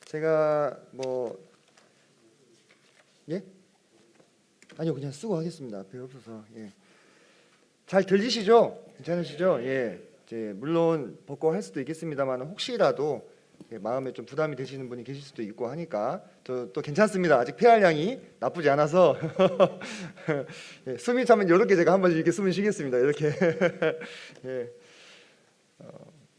제가 예? 아니요, 그냥 쓰고 하겠습니다. 앞에 없어서. 예. 잘 들리시죠? 괜찮으시죠? 예. 이제 물론 벗고 할 수도 있겠습니다만 혹시라도 마음에 좀 부담이 되시는 분이 계실 수도 있고 하니까 또 괜찮습니다. 아직 폐활량이 나쁘지 않아서 예, 숨이 차면 이렇게 제가 한번 이렇게 숨을 쉬겠습니다. 이렇게 예.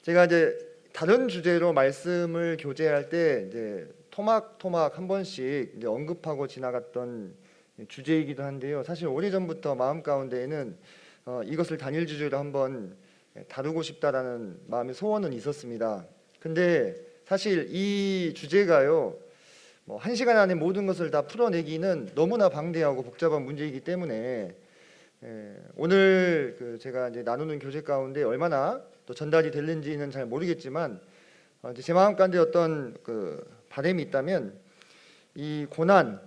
제가 이제 다른 주제로 말씀을 교제할 때 이제 토막토막 한 번씩 이제 언급하고 지나갔던 주제이기도 한데요. 사실 오래전부터 마음 가운데에는 이것을 단일 주제로 한번 다루고 싶다라는 마음의 소원은 있었습니다. 근데 사실 이 주제가요, 한 시간 안에 모든 것을 다 풀어내기는 너무나 방대하고 복잡한 문제이기 때문에 오늘 제가 이제 나누는 교제 가운데 얼마나 또 전달이 될는지는 잘 모르겠지만 이제 제 마음 가운데 어떤 바람이 있다면 이 고난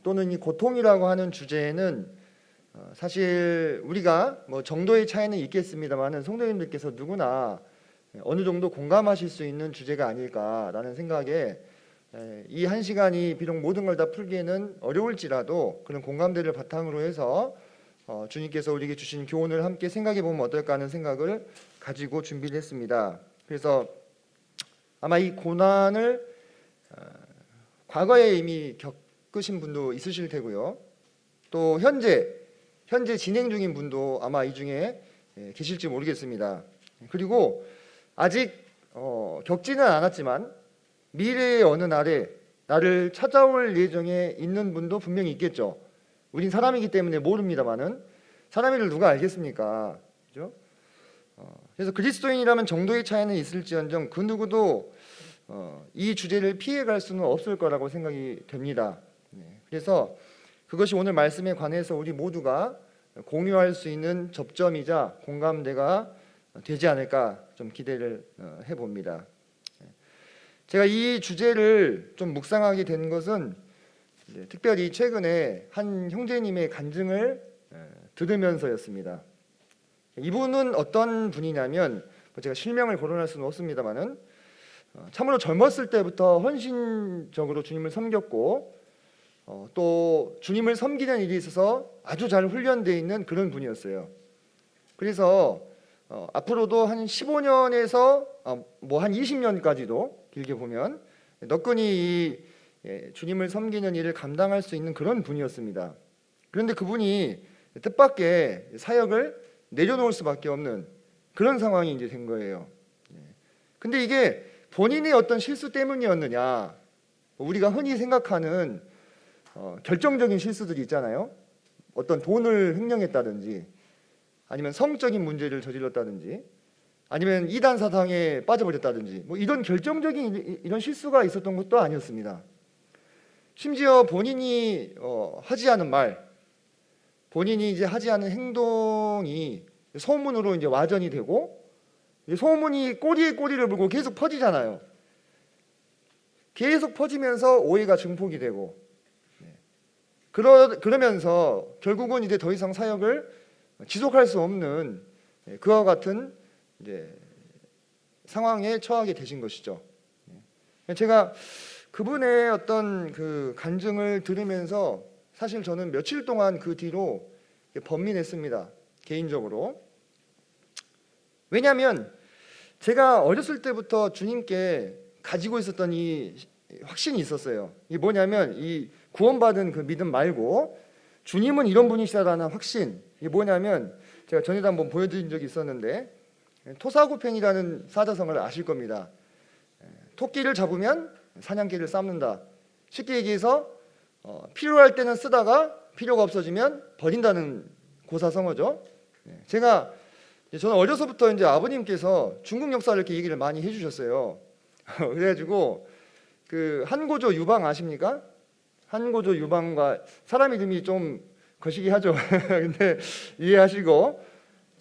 또는 이 고통이라고 하는 주제에는 사실 우리가 정도의 차이는 있겠습니다만은 성도님들께서 누구나 어느 정도 공감하실 수 있는 주제가 아닐까라는 생각에 이 한 시간이 비록 모든 걸 다 풀기에는 어려울지라도 그런 공감대를 바탕으로 해서 주님께서 우리에게 주신 교훈을 함께 생각해 보면 어떨까 하는 생각을 가지고 준비를 했습니다. 그래서 아마 이 고난을 과거에 이미 겪으신 분도 있으실 테고요. 또 현재 진행 중인 분도 아마 이 중에 계실지 모르겠습니다. 그리고 아직 겪지는 않았지만 미래의 어느 날에 나를 찾아올 예정에 있는 분도 분명히 있겠죠. 우린 사람이기 때문에 모릅니다만은 사람을 누가 알겠습니까? 그죠? 그래서 그리스도인이라면 정도의 차이는 있을지언정 그 누구도 이 주제를 피해갈 수는 없을 거라고 생각이 됩니다. 그래서 그것이 오늘 말씀에 관해서 우리 모두가 공유할 수 있는 접점이자 공감대가 되지 않을까 좀 기대를 해봅니다. 제가 이 주제를 좀 묵상하게 된 것은 특별히 최근에 한 형제님의 간증을 들으면서였습니다. 이분은 어떤 분이냐면 제가 실명을 거론할 수는 없습니다만은 참으로 젊었을 때부터 헌신적으로 주님을 섬겼고 또 주님을 섬기는 일이 있어서 아주 잘 훈련되어 있는 그런 분이었어요. 그래서 앞으로도 한 15년에서 한 20년까지도 길게 보면 너끈히 주님을 섬기는 일을 감당할 수 있는 그런 분이었습니다. 그런데 그분이 뜻밖의 사역을 내려놓을 수밖에 없는 그런 상황이 이제 된 거예요. 근데 이게 본인의 어떤 실수 때문이었느냐, 우리가 흔히 생각하는 결정적인 실수들이 있잖아요. 어떤 돈을 횡령했다든지 아니면 성적인 문제를 저질렀다든지 아니면 이단 사상에 빠져버렸다든지 이런 결정적인 이런 실수가 있었던 것도 아니었습니다. 심지어 본인이 하지 않은 말, 본인이 이제 하지 않은 행동이 소문으로 이제 와전이 되고 소문이 꼬리에 꼬리를 물고 계속 퍼지잖아요. 계속 퍼지면서 오해가 증폭이 되고 그러면서 결국은 이제 더 이상 사역을 지속할 수 없는 그와 같은 이제 상황에 처하게 되신 것이죠. 제가 그분의 어떤 그 간증을 들으면서 사실 저는 며칠 동안 그 뒤로 번민했습니다. 개인적으로. 왜냐하면 제가 어렸을 때부터 주님께 가지고 있었던 이 확신이 있었어요. 이게 뭐냐면 이 구원받은 그 믿음 말고 주님은 이런 분이시다라는 확신. 이게 뭐냐면 제가 전에도 한번 보여드린 적이 있었는데 토사구팽이라는 사자성어를 아실 겁니다. 토끼를 잡으면 사냥개를 삶는다. 쉽게 얘기해서 필요할 때는 쓰다가 필요가 없어지면 버린다는 고사성어죠. 저는 어려서부터 이제 아버님께서 중국 역사를 이렇게 얘기를 많이 해주셨어요. 그래가지고 그 한고조 유방 아십니까? 한고조 유방과 사람 이름이 좀 거시기 하죠. 근데 이해하시고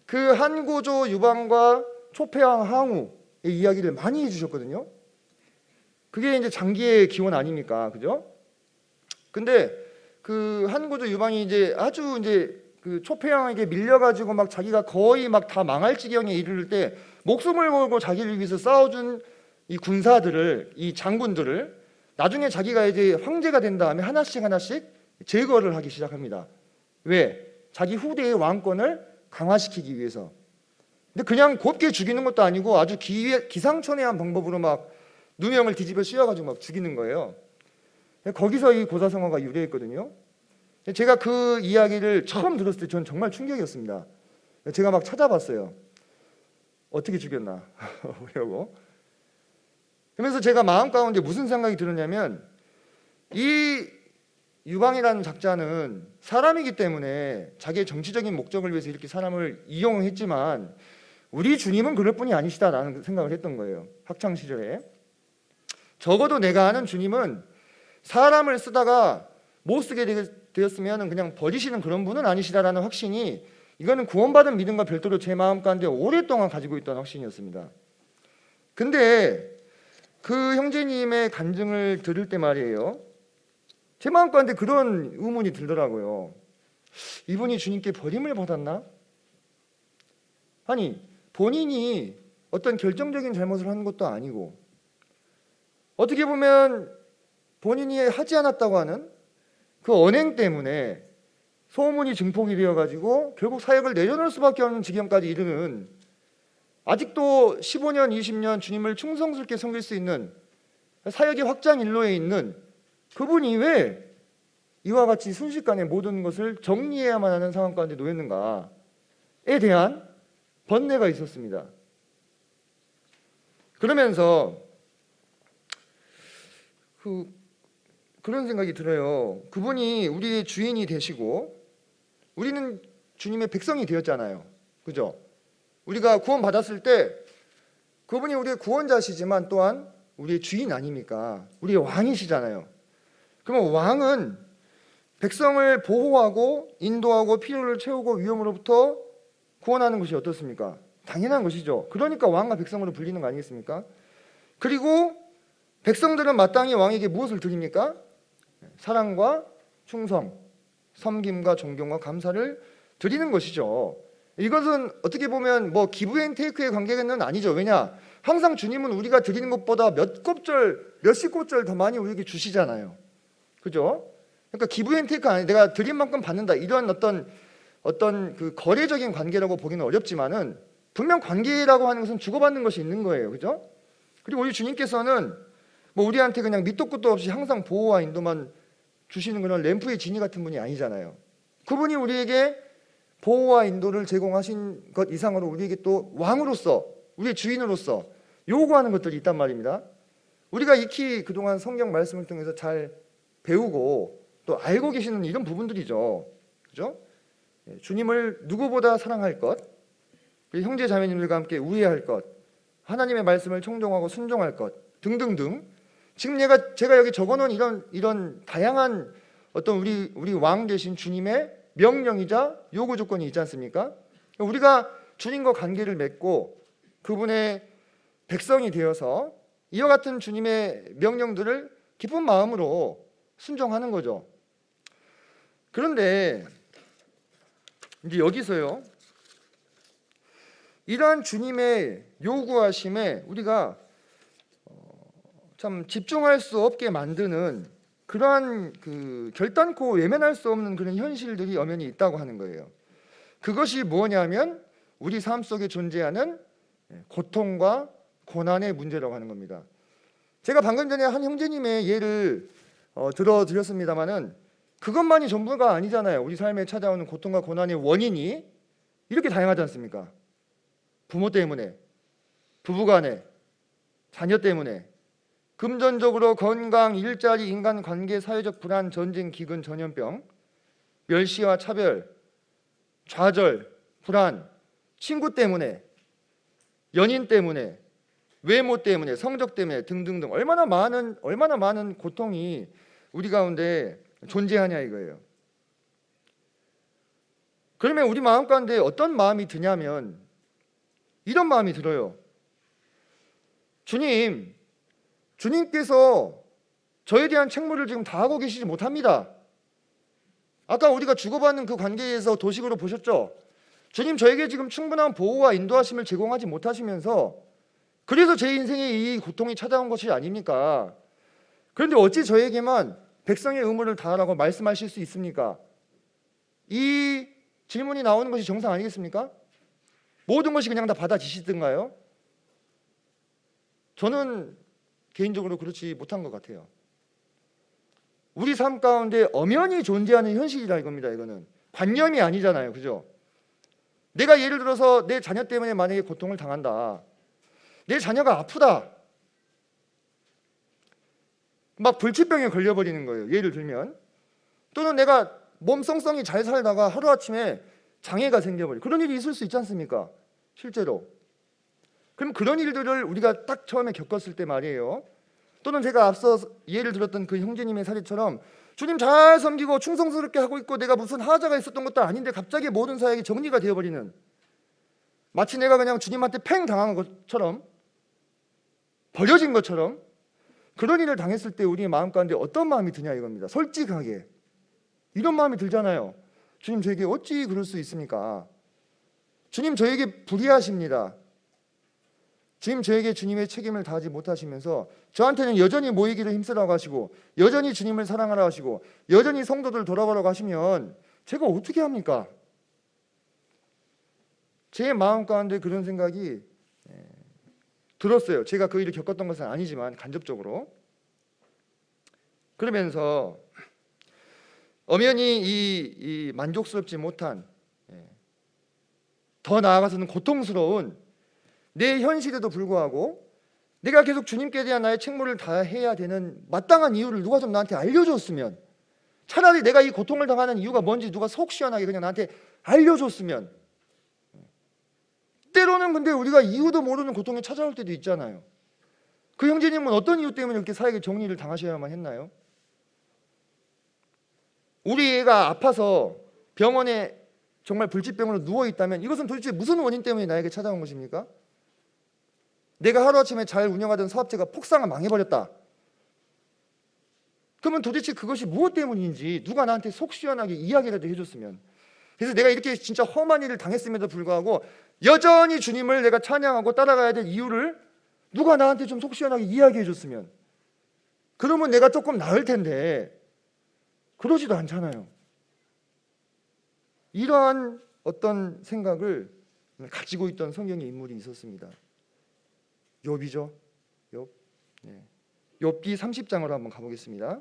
그 한고조 유방과 초패왕 항우의 이야기를 많이 해주셨거든요. 그게 이제 장기의 기원 아닙니까, 그죠? 근데 그 한고조 유방이 이제 아주 이제 그 초패왕에게 밀려가지고 막 자기가 거의 막 다 망할 지경에 이르를 때 목숨을 걸고 자기를 위해서 싸워준 이 군사들을, 이 장군들을 나중에 자기가 이제 황제가 된 다음에 하나씩 제거를 하기 시작합니다. 왜? 자기 후대의 왕권을 강화시키기 위해서. 근데 그냥 곱게 죽이는 것도 아니고 아주 기상천외한 방법으로 막 누명을 뒤집어 씌워가지고 막 죽이는 거예요. 거기서 이 고사성어가 유래했거든요. 제가 그 이야기를 처음 들었을 때 저는 정말 충격이었습니다. 제가 막 찾아봤어요. 어떻게 죽였나 보려고. 그러면서 제가 마음 가운데 무슨 생각이 들었냐면, 이 유방이라는 작자는 사람이기 때문에 자기의 정치적인 목적을 위해서 이렇게 사람을 이용했지만 우리 주님은 그럴 뿐이 아니시다라는 생각을 했던 거예요. 학창 시절에. 적어도 내가 아는 주님은 사람을 쓰다가 못 쓰게 되었으면 그냥 버리시는 그런 분은 아니시다라는 확신이, 이거는 구원받은 믿음과 별도로 제 마음 가운데 오랫동안 가지고 있던 확신이었습니다. 근데 그 형제님의 간증을 들을 때 말이에요, 제 마음 가운데 그런 의문이 들더라고요. 이분이 주님께 버림을 받았나? 아니, 본인이 어떤 결정적인 잘못을 한 것도 아니고, 어떻게 보면 본인이 하지 않았다고 하는 그 언행 때문에 소문이 증폭이 되어가지고 결국 사역을 내려놓을 수밖에 없는 지경까지 이르는, 아직도 15년, 20년 주님을 충성스럽게 섬길 수 있는 사역의 확장 일로에 있는 그분이 왜 이와 같이 순식간에 모든 것을 정리해야만 하는 상황 가운데 놓였는가에 대한 번뇌가 있었습니다. 그러면서 그런 생각이 들어요. 그분이 우리의 주인이 되시고 우리는 주님의 백성이 되었잖아요. 그죠? 우리가 구원 받았을 때 그분이 우리의 구원자시지만 또한 우리의 주인 아닙니까? 우리의 왕이시잖아요. 그러면 왕은 백성을 보호하고 인도하고 필요를 채우고 위험으로부터 구원하는 것이 어떻습니까? 당연한 것이죠. 그러니까 왕과 백성으로 불리는 거 아니겠습니까? 그리고 백성들은 마땅히 왕에게 무엇을 드립니까? 사랑과 충성, 섬김과 존경과 감사를 드리는 것이죠. 이것은 어떻게 보면 뭐 기브 앤 테이크의 관계는 아니죠. 왜냐? 항상 주님은 우리가 드리는 것보다 몇십 곱절 더 많이 우리에게 주시잖아요. 그죠? 그러니까 기브 앤 테이크 아니, 내가 드린 만큼 받는다, 이런 어떤 그 거래적인 관계라고 보기는 어렵지만은 분명 관계라고 하는 것은 주고받는 것이 있는 거예요. 그죠? 그리고 우리 주님께서는 뭐 우리한테 그냥 밑도 끝도 없이 항상 보호와 인도만 주시는 그런 램프의 지니 같은 분이 아니잖아요. 그분이 우리에게 보호와 인도를 제공하신 것 이상으로 우리에게 또 왕으로서, 우리의 주인으로서 요구하는 것들이 있단 말입니다. 우리가 익히 그동안 성경 말씀을 통해서 잘 배우고 또 알고 계시는 이런 부분들이죠. 그죠? 주님을 누구보다 사랑할 것, 형제 자매님들과 함께 우애할 것, 하나님의 말씀을 청종하고 순종할 것 등등등. 지금 제가 여기 적어놓은 이런 다양한 어떤 우리 왕 되신 주님의 명령이자 요구 조건이 있지 않습니까? 우리가 주님과 관계를 맺고 그분의 백성이 되어서 이와 같은 주님의 명령들을 기쁜 마음으로 순종하는 거죠. 그런데 이제 여기서요, 이러한 주님의 요구하심에 우리가 참 집중할 수 없게 만드는 그러한 그 결단코 외면할 수 없는 그런 현실들이 엄연히 있다고 하는 거예요. 그것이 뭐냐면 우리 삶 속에 존재하는 고통과 고난의 문제라고 하는 겁니다. 제가 방금 전에 한 형제님의 예를 들어드렸습니다마는 그것만이 전부가 아니잖아요. 우리 삶에 찾아오는 고통과 고난의 원인이 이렇게 다양하지 않습니까? 부모 때문에, 부부간에, 자녀 때문에, 금전적으로 건강, 일자리, 인간관계, 사회적 불안, 전쟁, 기근, 전염병, 멸시와 차별, 좌절, 불안, 친구 때문에, 연인 때문에, 외모 때문에, 성적 때문에 등등등 얼마나 많은 고통이 우리 가운데 존재하냐 이거예요. 그러면 우리 마음 가운데 어떤 마음이 드냐면 이런 마음이 들어요. 주님께서 저에 대한 책무를 지금 다하고 계시지 못합니다. 아까 우리가 주고받는 그 관계에서 도식으로 보셨죠? 주님, 저에게 지금 충분한 보호와 인도하심을 제공하지 못하시면서 그래서 제 인생에 이 고통이 찾아온 것이 아닙니까? 그런데 어찌 저에게만 백성의 의무를 다하라고 말씀하실 수 있습니까? 이 질문이 나오는 것이 정상 아니겠습니까? 모든 것이 그냥 다 받아지시든가요? 저는 개인적으로 그렇지 못한 것 같아요. 우리 삶 가운데 엄연히 존재하는 현실이라 이겁니다. 이거는 관념이 아니잖아요, 그죠? 내가 예를 들어서 내 자녀 때문에 만약에 고통을 당한다, 내 자녀가 아프다, 막 불치병에 걸려버리는 거예요, 예를 들면. 또는 내가 몸 썽썽이 잘 살다가 하루아침에 장애가 생겨버려, 그런 일이 있을 수 있지 않습니까? 실제로. 그럼 그런 일들을 우리가 딱 처음에 겪었을 때 말이에요, 또는 제가 앞서 예를 들었던 그 형제님의 사례처럼 주님 잘 섬기고 충성스럽게 하고 있고 내가 무슨 하자가 있었던 것도 아닌데 갑자기 모든 사역이 정리가 되어버리는, 마치 내가 그냥 주님한테 팽 당한 것처럼, 버려진 것처럼, 그런 일을 당했을 때 우리의 마음 가운데 어떤 마음이 드냐 이겁니다. 솔직하게 이런 마음이 들잖아요. 주님, 저에게 어찌 그럴 수 있습니까? 주님, 저에게 불의하십니다. 주님, 저에게 주님의 책임을 다하지 못하시면서 저한테는 여전히 모이기를 힘쓰라고 하시고, 여전히 주님을 사랑하라고 하시고, 여전히 성도들 돌아가라고 하시면 제가 어떻게 합니까? 제 마음 가운데 그런 생각이 들었어요. 제가 그 일을 겪었던 것은 아니지만 간접적으로. 그러면서 엄연히 이 만족스럽지 못한, 더 나아가서는 고통스러운 내 현실에도 불구하고 내가 계속 주님께 대한 나의 책무를 다해야 되는 마땅한 이유를 누가 좀 나한테 알려줬으면, 차라리 내가 이 고통을 당하는 이유가 뭔지 누가 속 시원하게 그냥 나한테 알려줬으면. 때로는 근데 우리가 이유도 모르는 고통이 찾아올 때도 있잖아요. 그 형제님은 어떤 이유 때문에 이렇게 사역의 정리를 당하셔야만 했나요? 우리 애가 아파서 병원에 정말 불치병으로 누워있다면 이것은 도대체 무슨 원인 때문에 나에게 찾아온 것입니까? 내가 하루아침에 잘 운영하던 사업체가 폭삭 망해버렸다. 그러면 도대체 그것이 무엇 때문인지 누가 나한테 속 시원하게 이야기라도 해줬으면. 그래서 내가 이렇게 진짜 험한 일을 당했음에도 불구하고 여전히 주님을 내가 찬양하고 따라가야 될 이유를 누가 나한테 좀 속 시원하게 이야기해 줬으면, 그러면 내가 조금 나을 텐데 그러지도 않잖아요. 이러한 어떤 생각을 가지고 있던 성경의 인물이 있었습니다. 욥이죠. 욥. 욥기 30장으로 한번 가보겠습니다.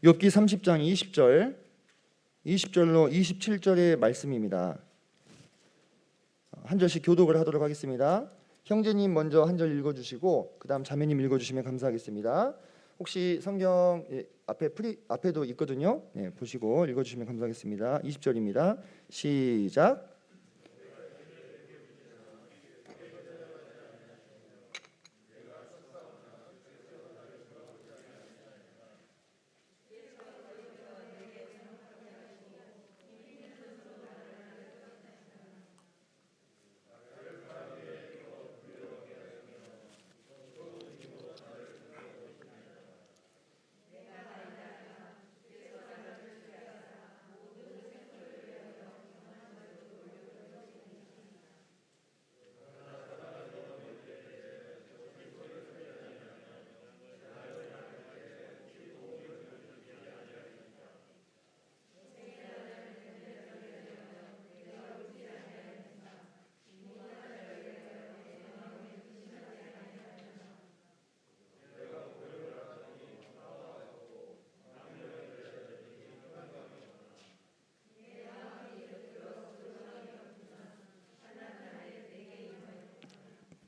욥기 30장 20절로 27절의 말씀입니다. 한 절씩 교독을 하도록 하겠습니다. 형제님 먼저 한 절 읽어주시고 그 다음 자매님 읽어주시면 감사하겠습니다. 혹시 성경 앞에도 있거든요. 보시고 읽어주시면 감사하겠습니다. 20절입니다. 시작.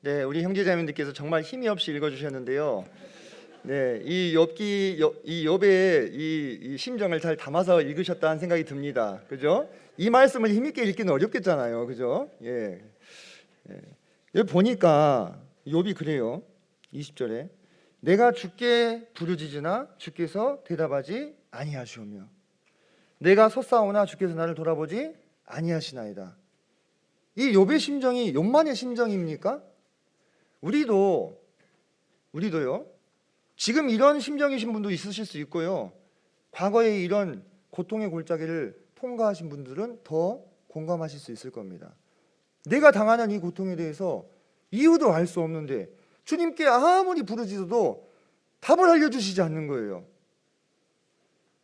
네, 우리 형제자매님들께서 정말 힘이 없이 읽어주셨는데요. 네, 이 욥의 이 심정을 잘 담아서 읽으셨다는 생각이 듭니다. 그죠? 이 말씀을 힘 있게 읽기는 어렵겠잖아요. 그죠? 예. 여기 보니까 욥이 그래요. 20절에 내가 주께 부르짖으나 주께서 대답하지 아니하시오며 내가 섰사오나 주께서 나를 돌아보지 아니하시나이다. 이 욥의 심정이 욥만의 심정입니까? 우리도 우리도요. 지금 이런 심정이신 분도 있으실 수 있고요. 과거에 이런 고통의 골짜기를 통과하신 분들은 더 공감하실 수 있을 겁니다. 내가 당하는 이 고통에 대해서 이유도 알 수 없는데 주님께 아무리 부르짖어도 답을 알려주시지 않는 거예요.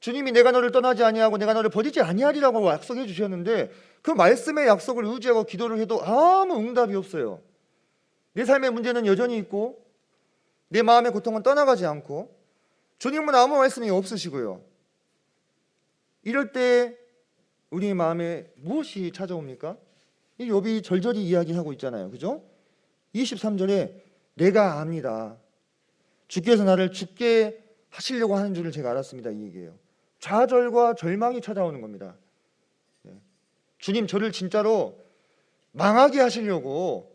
주님이 내가 너를 떠나지 아니하고 내가 너를 버리지 아니하리라고 약속해 주셨는데 그 말씀의 약속을 의지하고 기도를 해도 아무 응답이 없어요. 내 삶의 문제는 여전히 있고 내 마음의 고통은 떠나가지 않고 주님은 아무 말씀이 없으시고요. 이럴 때 우리의 마음에 무엇이 찾아옵니까? 이 욥이 절절히 이야기하고 있잖아요. 그죠? 23절에 내가 압니다. 주께서 나를 죽게 하시려고 하는 줄을 제가 알았습니다. 이 얘기예요. 좌절과 절망이 찾아오는 겁니다. 주님, 저를 진짜로 망하게 하시려고,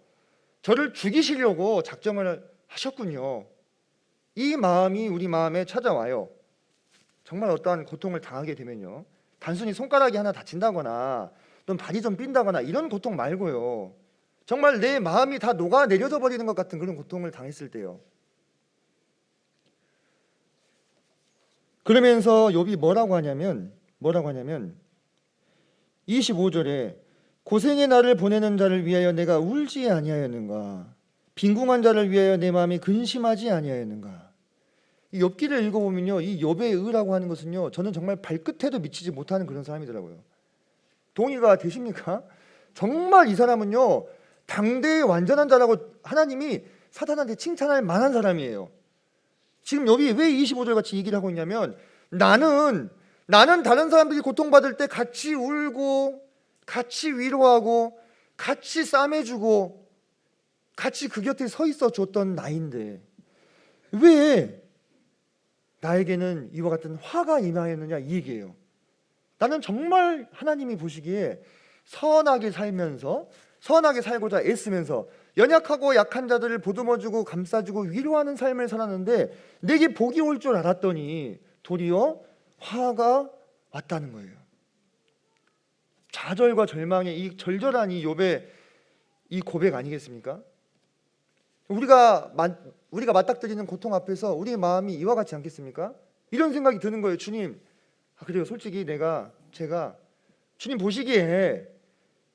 저를 죽이시려고 작정을 하셨군요. 이 마음이 우리 마음에 찾아와요. 정말 어떠한 고통을 당하게 되면요, 단순히 손가락이 하나 다친다거나 또는 발이 좀 삔다거나 이런 고통 말고요, 정말 내 마음이 다 녹아내려져 버리는 것 같은 그런 고통을 당했을 때요. 그러면서 욥이 뭐라고 하냐면 25절에 고생의 날을 보내는 자를 위하여 내가 울지 아니하였는가, 빈궁한 자를 위하여 내 마음이 근심하지 아니하였는가. 이 욥기를 읽어보면요, 이 욥의 의라고 하는 것은요, 저는 정말 발끝에도 미치지 못하는 그런 사람이더라고요. 동의가 되십니까? 정말 이 사람은요, 당대의 완전한 자라고 하나님이 사탄한테 칭찬할 만한 사람이에요. 지금 욥이 왜 25절 같이 얘기를 하고 있냐면, 나는 다른 사람들이 고통받을 때 같이 울고 같이 위로하고 같이 싸매주고 같이 그 곁에 서 있어 줬던 나인데 왜 나에게는 이와 같은 화가 임하였느냐, 이 얘기예요. 나는 정말 하나님이 보시기에 선하게 살고자 애쓰면서 연약하고 약한 자들을 보듬어주고 감싸주고 위로하는 삶을 살았는데 내게 복이 올 줄 알았더니 도리어 화가 왔다는 거예요. 좌절과 절망의 이 절절한 이 욥의 이 고백 아니겠습니까? 우리가 맞닥뜨리는 고통 앞에서 우리의 마음이 이와 같지 않겠습니까? 이런 생각이 드는 거예요. 주님, 그래요. 솔직히 제가 주님 보시기에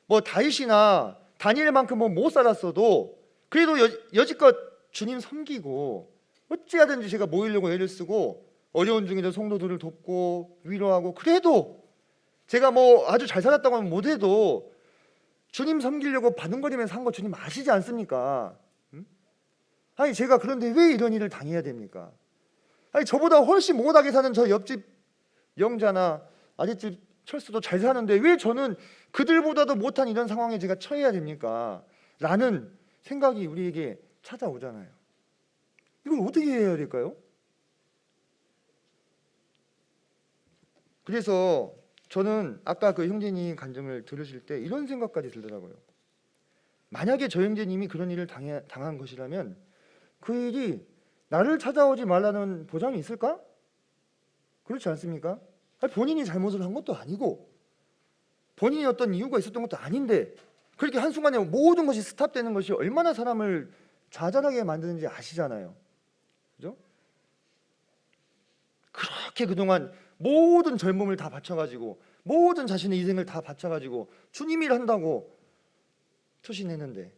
뭐 다윗이나 다니엘만큼 못 살았어도 그래도 여지껏 주님 섬기고 어찌하든지 제가 모이려고 애를 쓰고 어려운 중에도 성도들을 돕고 위로하고, 그래도 제가 뭐 아주 잘 살았다고 하면 못해도 주님 섬기려고 바둥거리면서 산 거 주님 아시지 않습니까? 아니 제가 그런데 왜 이런 일을 당해야 됩니까? 아니 저보다 훨씬 못하게 사는 저 옆집 영자나 아랫집 철수도 잘 사는데 왜 저는 그들보다도 못한 이런 상황에 제가 처해야 됩니까? 라는 생각이 우리에게 찾아오잖아요. 이걸 어떻게 해야 될까요? 그래서 저는 아까 그 형제님 간증을 들으실 때 이런 생각까지 들더라고요. 만약에 저 형제님이 그런 일을 당한 것이라면 그 일이 나를 찾아오지 말라는 보장이 있을까? 그렇지 않습니까? 본인이 잘못을 한 것도 아니고 본인이 어떤 이유가 있었던 것도 아닌데 그렇게 한순간에 모든 것이 스탑되는 것이 얼마나 사람을 좌절하게 만드는지 아시잖아요. 그죠? 그렇게 그동안 모든 젊음을 다 바쳐가지고 모든 자신의 인생을 다 바쳐가지고 주님 일 한다고 투신했는데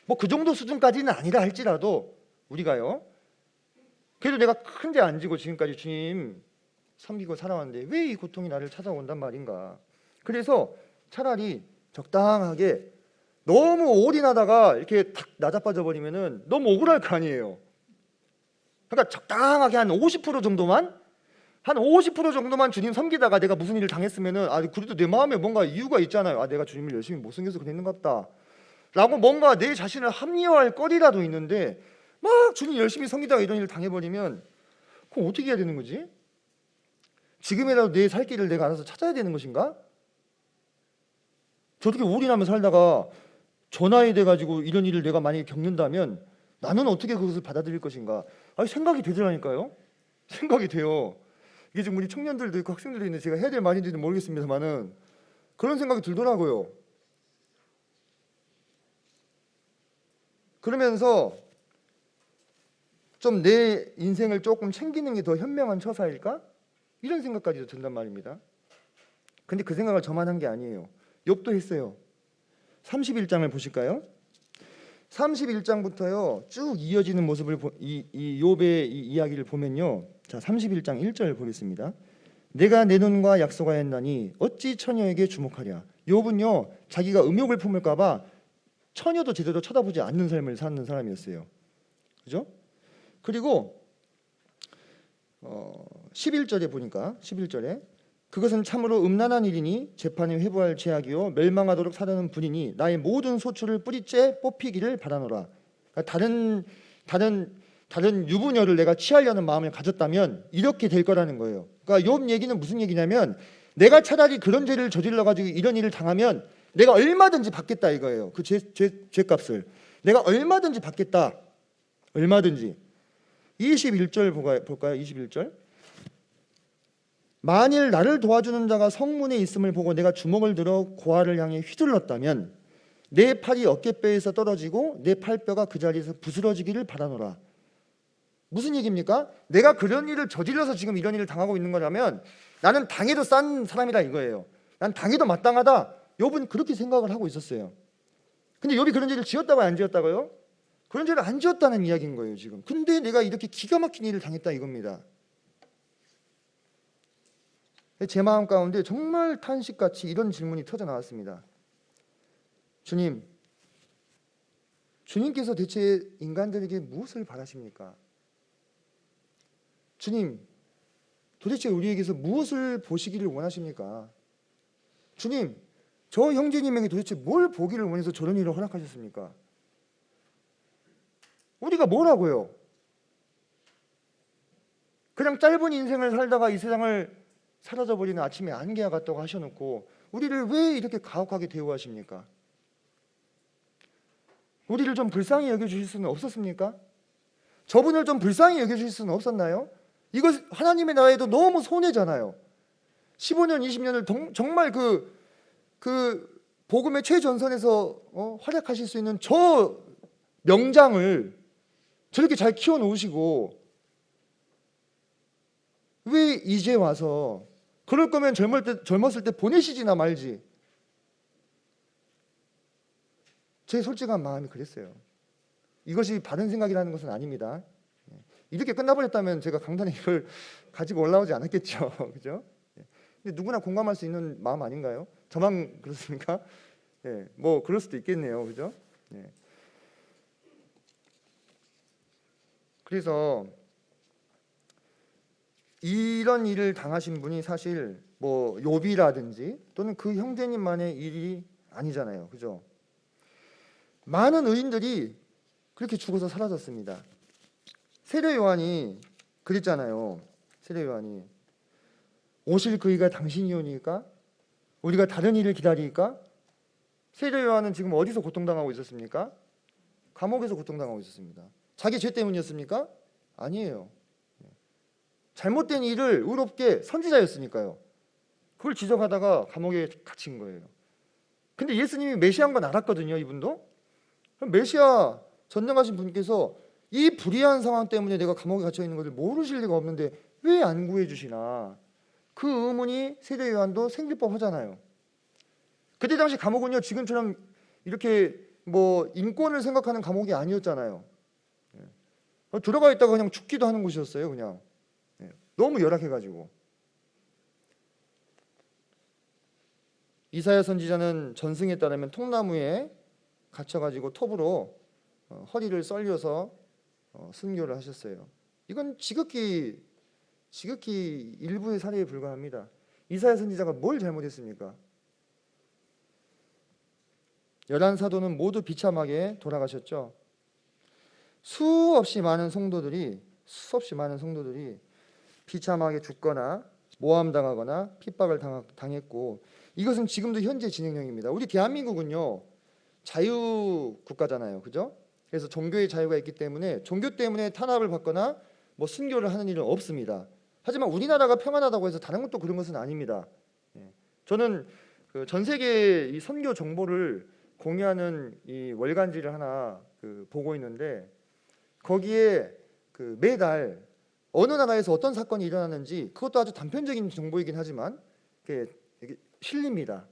뭐 그 정도 수준까지는 아니라 할지라도 우리가요, 그래도 내가 큰 데 안 지고 지금까지 주님 섬기고 살아왔는데 왜 이 고통이 나를 찾아온단 말인가. 그래서 차라리 적당하게, 너무 올인하다가 이렇게 탁 나자빠져 버리면은 너무 억울할 거 아니에요. 그러니까 적당하게 한 50% 정도만 주님 섬기다가 내가 무슨 일을 당했으면은 그래도 내 마음에 뭔가 이유가 있잖아요. 내가 주님을 열심히 못 섬겨서 그랬는갑다 라고 뭔가 내 자신을 합리화할 거리라도 있는데 막 주님 열심히 섬기다가 이런 일을 당해버리면 그럼 어떻게 해야 되는 거지? 지금이라도 내 살 길을 내가 알아서 찾아야 되는 것인가? 저렇게 올인하며 살다가 전화에 돼가지고 이런 일을 내가 만약에 겪는다면 나는 어떻게 그것을 받아들일 것인가? 생각이 되더라니까요. 생각이 돼요. 이게 지금 우리 청년들도 있고 학생들도 있는데 제가 해야 될 말인지는 모르겠습니다만은 그런 생각이 들더라고요. 그러면서 좀 내 인생을 조금 챙기는 게 더 현명한 처사일까? 이런 생각까지도 든단 말입니다. 근데 그 생각을 저만 한 게 아니에요. 욥도 했어요. 31장을 보실까요? 31장부터요 쭉 이어지는 모습을 이 욥의 이 이야기를 보면요, 자 31장 1절 보겠습니다. 내가 내 눈과 약속하였나니 어찌 처녀에게 주목하랴. 욥은요 자기가 음욕을 품을까봐 처녀도 제대로 쳐다보지 않는 삶을 사는 사람이었어요. 그죠? 그리고 11절에 보니까 11절에 그것은 참으로 음란한 일이니 재판에 회부할 죄악이요 멸망하도록 사려는 분이니 나의 모든 소출을 뿌리째 뽑히기를 바라노라. 그러니까 다른 유부녀를 내가 취하려는 마음을 가졌다면 이렇게 될 거라는 거예요. 그러니까 욥 얘기는 무슨 얘기냐면 내가 차라리 그런 죄를 저질러 가지고 이런 일을 당하면 내가 얼마든지 받겠다 이거예요. 그 죄값을 내가 얼마든지 받겠다. 얼마든지. 21절 볼까요? 21절. 만일 나를 도와주는 자가 성문에 있음을 보고 내가 주먹을 들어 고아를 향해 휘둘렀다면 내 팔이 어깨뼈에서 떨어지고 내 팔뼈가 그 자리에서 부스러지기를 바라노라. 무슨 얘기입니까? 내가 그런 일을 저질러서 지금 이런 일을 당하고 있는 거라면 나는 당해도 싼 사람이다 이거예요. 난 당해도 마땅하다. 욥은 그렇게 생각을 하고 있었어요. 근데 욥이 그런 죄를 지었다고요? 안 지었다고요? 그런 죄를 안 지었다는 이야기인 거예요 지금. 근데 내가 이렇게 기가 막힌 일을 당했다 이겁니다. 제 마음 가운데 정말 탄식같이 이런 질문이 터져 나왔습니다. 주님께서 대체 인간들에게 무엇을 바라십니까? 주님, 도대체 우리에게서 무엇을 보시기를 원하십니까? 주님, 저 형제님에게 도대체 뭘 보기를 원해서 저런 일을 허락하셨습니까? 우리가 뭐라고요? 그냥 짧은 인생을 살다가 이 세상을 사라져버리는 아침에 안개와 같다고 하셔놓고 우리를 왜 이렇게 가혹하게 대우하십니까? 우리를 좀 불쌍히 여겨주실 수는 없었습니까? 저분을 좀 불쌍히 여겨주실 수는 없었나요? 이거 하나님의 나라에도 너무 손해잖아요. 15년 20년을 정말 그 복음의 최전선에서 활약하실 수 있는 저 명장을 저렇게 잘 키워놓으시고 왜 이제 와서 그럴 거면 젊었을 때 보내시지나 말지. 제 솔직한 마음이 그랬어요. 이것이 바른 생각이라는 것은 아닙니다. 이렇게 끝나버렸다면 제가 강단에 이걸 가지고 올라오지 않았겠죠. 그죠? 근데 누구나 공감할 수 있는 마음 아닌가요? 저만 그렇습니까? 예, 뭐 그럴 수도 있겠네요. 그죠? 예. 그래서 이런 일을 당하신 분이 사실 뭐 욥이라든지 또는 그 형제님만의 일이 아니잖아요. 그죠? 많은 의인들이 그렇게 죽어서 사라졌습니다. 세례 요한이 그랬잖아요. 세례 요한이 오실 그이가 당신이오니까 우리가 다른 일을 기다리니까. 세례 요한은 지금 어디서 고통당하고 있었습니까? 감옥에서 고통당하고 있었습니다. 자기 죄 때문이었습니까? 아니에요. 잘못된 일을 의롭게 선지자였으니까요. 그걸 지적하다가 감옥에 갇힌 거예요. 근데 예수님이 메시아인 건 알았거든요. 이분도. 그럼 메시아 전능하신 분께서 이 불의한 상황 때문에 내가 감옥에 갇혀 있는 것을 모르실 리가 없는데 왜 안 구해 주시나? 그 의문이 세례 요한도 생길 법하잖아요. 그때 당시 감옥은요 지금처럼 이렇게 뭐 인권을 생각하는 감옥이 아니었잖아요. 들어가 있다가 그냥 죽기도 하는 곳이었어요. 그냥 너무 열악해가지고. 이사야 선지자는 전승에 따르면 통나무에 갇혀가지고 톱으로 허리를 썰려서 순교를 하셨어요. 이건 지극히 일부의 사례에 불과합니다. 이사야 선지자가 뭘 잘못했습니까? 11사도는 모두 비참하게 돌아가셨죠. 수없이 많은 성도들이 비참하게 죽거나 모함당하거나 핍박을 당했고, 이것은 지금도 현재 진행형입니다. 우리 대한민국은요 자유국가잖아요. 그죠? 그래서 종교의 자유가 있기 때문에 종교 때문에 탄압을 받거나 뭐 순교를 하는 일은 없습니다. 하지만 우리나라가 평안하다고 해서 다른 것도 그런 것은 아닙니다. 저는 전 세계 이 선교 정보를 공유하는 이 월간지를 하나 보고 있는데, 거기에 매달 어느 나라에서 어떤 사건이 일어나는지 그것도 아주 단편적인 정보이긴 하지만 이게 실립니다.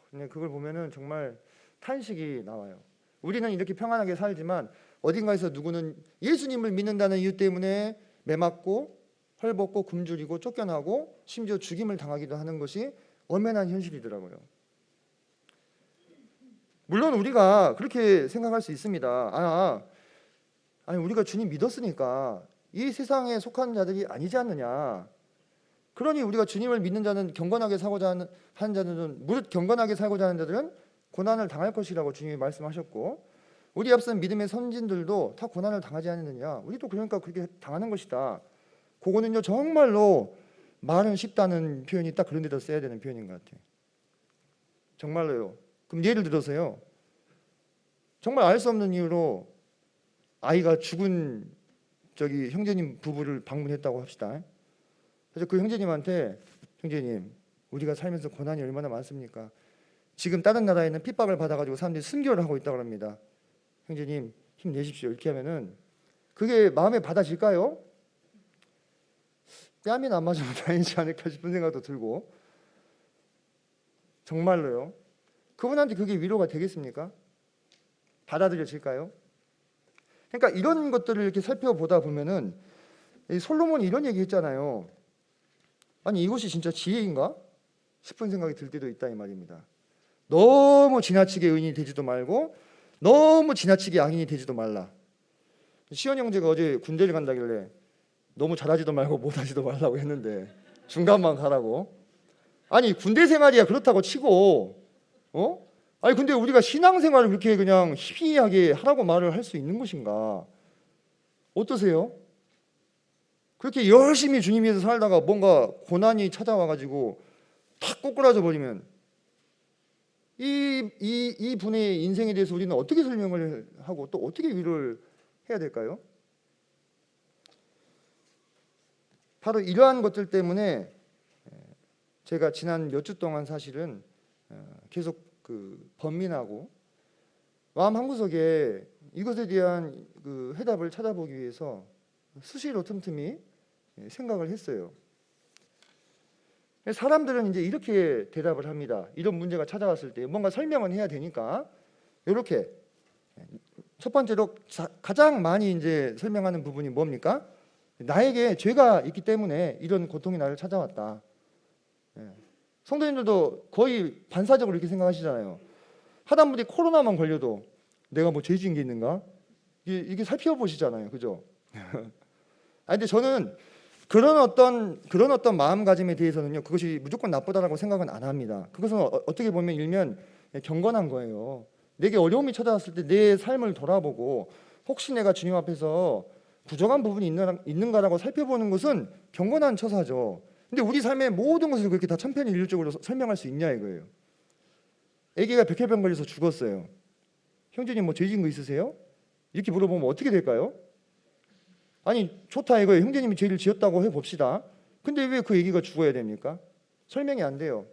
근데 그걸 보면은 정말 탄식이 나와요. 우리는 이렇게 평안하게 살지만 어딘가에서 누구는 예수님을 믿는다는 이유 때문에 매맞고 헐벗고 굶주리고 쫓겨나고 심지어 죽임을 당하기도 하는 것이 엄연한 현실이더라고요. 물론 우리가 그렇게 생각할 수 있습니다. 아니 우리가 주님 믿었으니까 이 세상에 속한 자들이 아니지 않느냐. 그러니 우리가 주님을 믿는 자는 경건하게 살고자 하는 자들은 무릇 경건하게 살고자 하는 자들은 고난을 당할 것이라고 주님이 말씀하셨고, 우리 앞선 믿음의 선진들도 다 고난을 당하지 않느냐. 우리도 그러니까 그렇게 당하는 것이다. 그거는요 정말로 말은 쉽다는 표현이 딱 그런 데다 써야 되는 표현인 것 같아요. 정말로요. 그럼 예를 들어서요, 정말 알 수 없는 이유로 아이가 죽은 형제님 부부를 방문했다고 합시다. 그래서 그 형제님한테, 형제님 우리가 살면서 고난이 얼마나 많습니까? 지금 다른 나라에는 핍박을 받아가지고 사람들이 순교를 하고 있다고 합니다. 형제님 힘내십시오. 이렇게 하면은 그게 마음에 받아질까요? 뺨이 안 맞으면 다행이지 않을까 싶은 생각도 들고, 정말로요. 그분한테 그게 위로가 되겠습니까? 받아들여질까요? 그러니까 이런 것들을 이렇게 살펴보다 보면은 솔로몬이 이런 얘기 했잖아요. 아니 이것이 진짜 지혜인가? 싶은 생각이 들 때도 있다 이 말입니다. 너무 지나치게 의인이 되지도 말고 너무 지나치게 악인이 되지도 말라. 시원 형제가 어제 군대를 간다길래 너무 잘하지도 말고 못하지도 말라고 했는데 중간만 가라고. 아니 군대 생활이야 그렇다고 치고 아니 근데 우리가 신앙생활을 그렇게 그냥 희미하게 하라고 말을 할 수 있는 것인가? 어떠세요? 그렇게 열심히 주님 위해서 살다가 뭔가 고난이 찾아와가지고 탁 꼬꾸라져 버리면 이 분의 인생에 대해서 우리는 어떻게 설명을 하고 또 어떻게 위로를 해야 될까요? 바로 이러한 것들 때문에 제가 지난 몇 주 동안 사실은 계속 번민하고 마음 한구석에 이것에 대한 해답을 찾아보기 위해서 수시로 틈틈이 생각을 했어요. 사람들은 이제 이렇게 대답을 합니다. 이런 문제가 찾아왔을 때 뭔가 설명은 해야 되니까 이렇게 첫 번째로 가장 많이 이제 설명하는 부분이 뭡니까? 나에게 죄가 있기 때문에 이런 고통이 나를 찾아왔다. 성도님들도 거의 반사적으로 이렇게 생각하시잖아요. 하다못해 코로나만 걸려도 내가 뭐 죄 지은 게 있는가? 이게 살펴보시잖아요, 그죠? 근데 저는 그런 어떤 마음가짐에 대해서는요, 그것이 무조건 나쁘다라고 생각은 안 합니다. 그것은 어떻게 보면 일면 경건한 거예요. 내게 어려움이 찾아왔을 때 내 삶을 돌아보고 혹시 내가 주님 앞에서 부족한 부분이 있는가라고 살펴보는 것은 경건한 처사죠. 근데 우리 삶의 모든 것을 그렇게 다 천편일률적으로 설명할 수 있냐 이거예요. 아기가 백혈병 걸려서 죽었어요. 형제님 뭐 죄 지은 거 있으세요? 이렇게 물어보면 어떻게 될까요? 아니 좋다 이거예요. 형제님이 죄를 지었다고 해봅시다. 근데 왜 그 아기가 죽어야 됩니까? 설명이 안 돼요.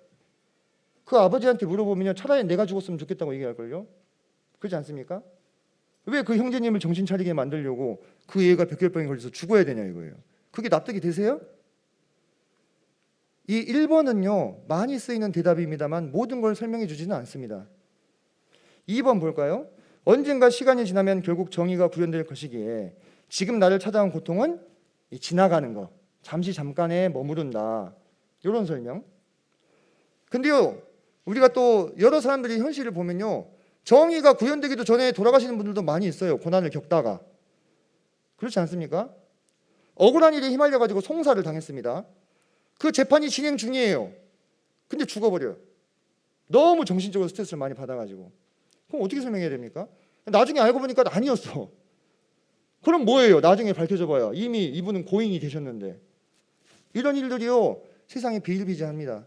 그 아버지한테 물어보면 차라리 내가 죽었으면 좋겠다고 얘기할걸요. 그렇지 않습니까? 왜 그 형제님을 정신 차리게 만들려고 그 애가 백혈병에 걸려서 죽어야 되냐 이거예요. 그게 납득이 되세요? 이 1번은요 많이 쓰이는 대답입니다만 모든 걸 설명해 주지는 않습니다. 2번 볼까요? 언젠가 시간이 지나면 결국 정의가 구현될 것이기에 지금 나를 찾아온 고통은 지나가는 거, 잠깐에 머무른다, 이런 설명. 근데요 우리가 또 여러 사람들이 현실을 보면요 정의가 구현되기도 전에 돌아가시는 분들도 많이 있어요. 고난을 겪다가. 그렇지 않습니까? 억울한 일에 휘말려가지고 송사를 당했습니다. 그 재판이 진행 중이에요. 근데 죽어버려요. 너무 정신적으로 스트레스를 많이 받아가지고. 그럼 어떻게 설명해야 됩니까? 나중에 알고 보니까 아니었어. 그럼 뭐예요? 나중에 밝혀져 봐야 이미 이분은 고인이 되셨는데. 이런 일들이요 세상에 비일비재합니다.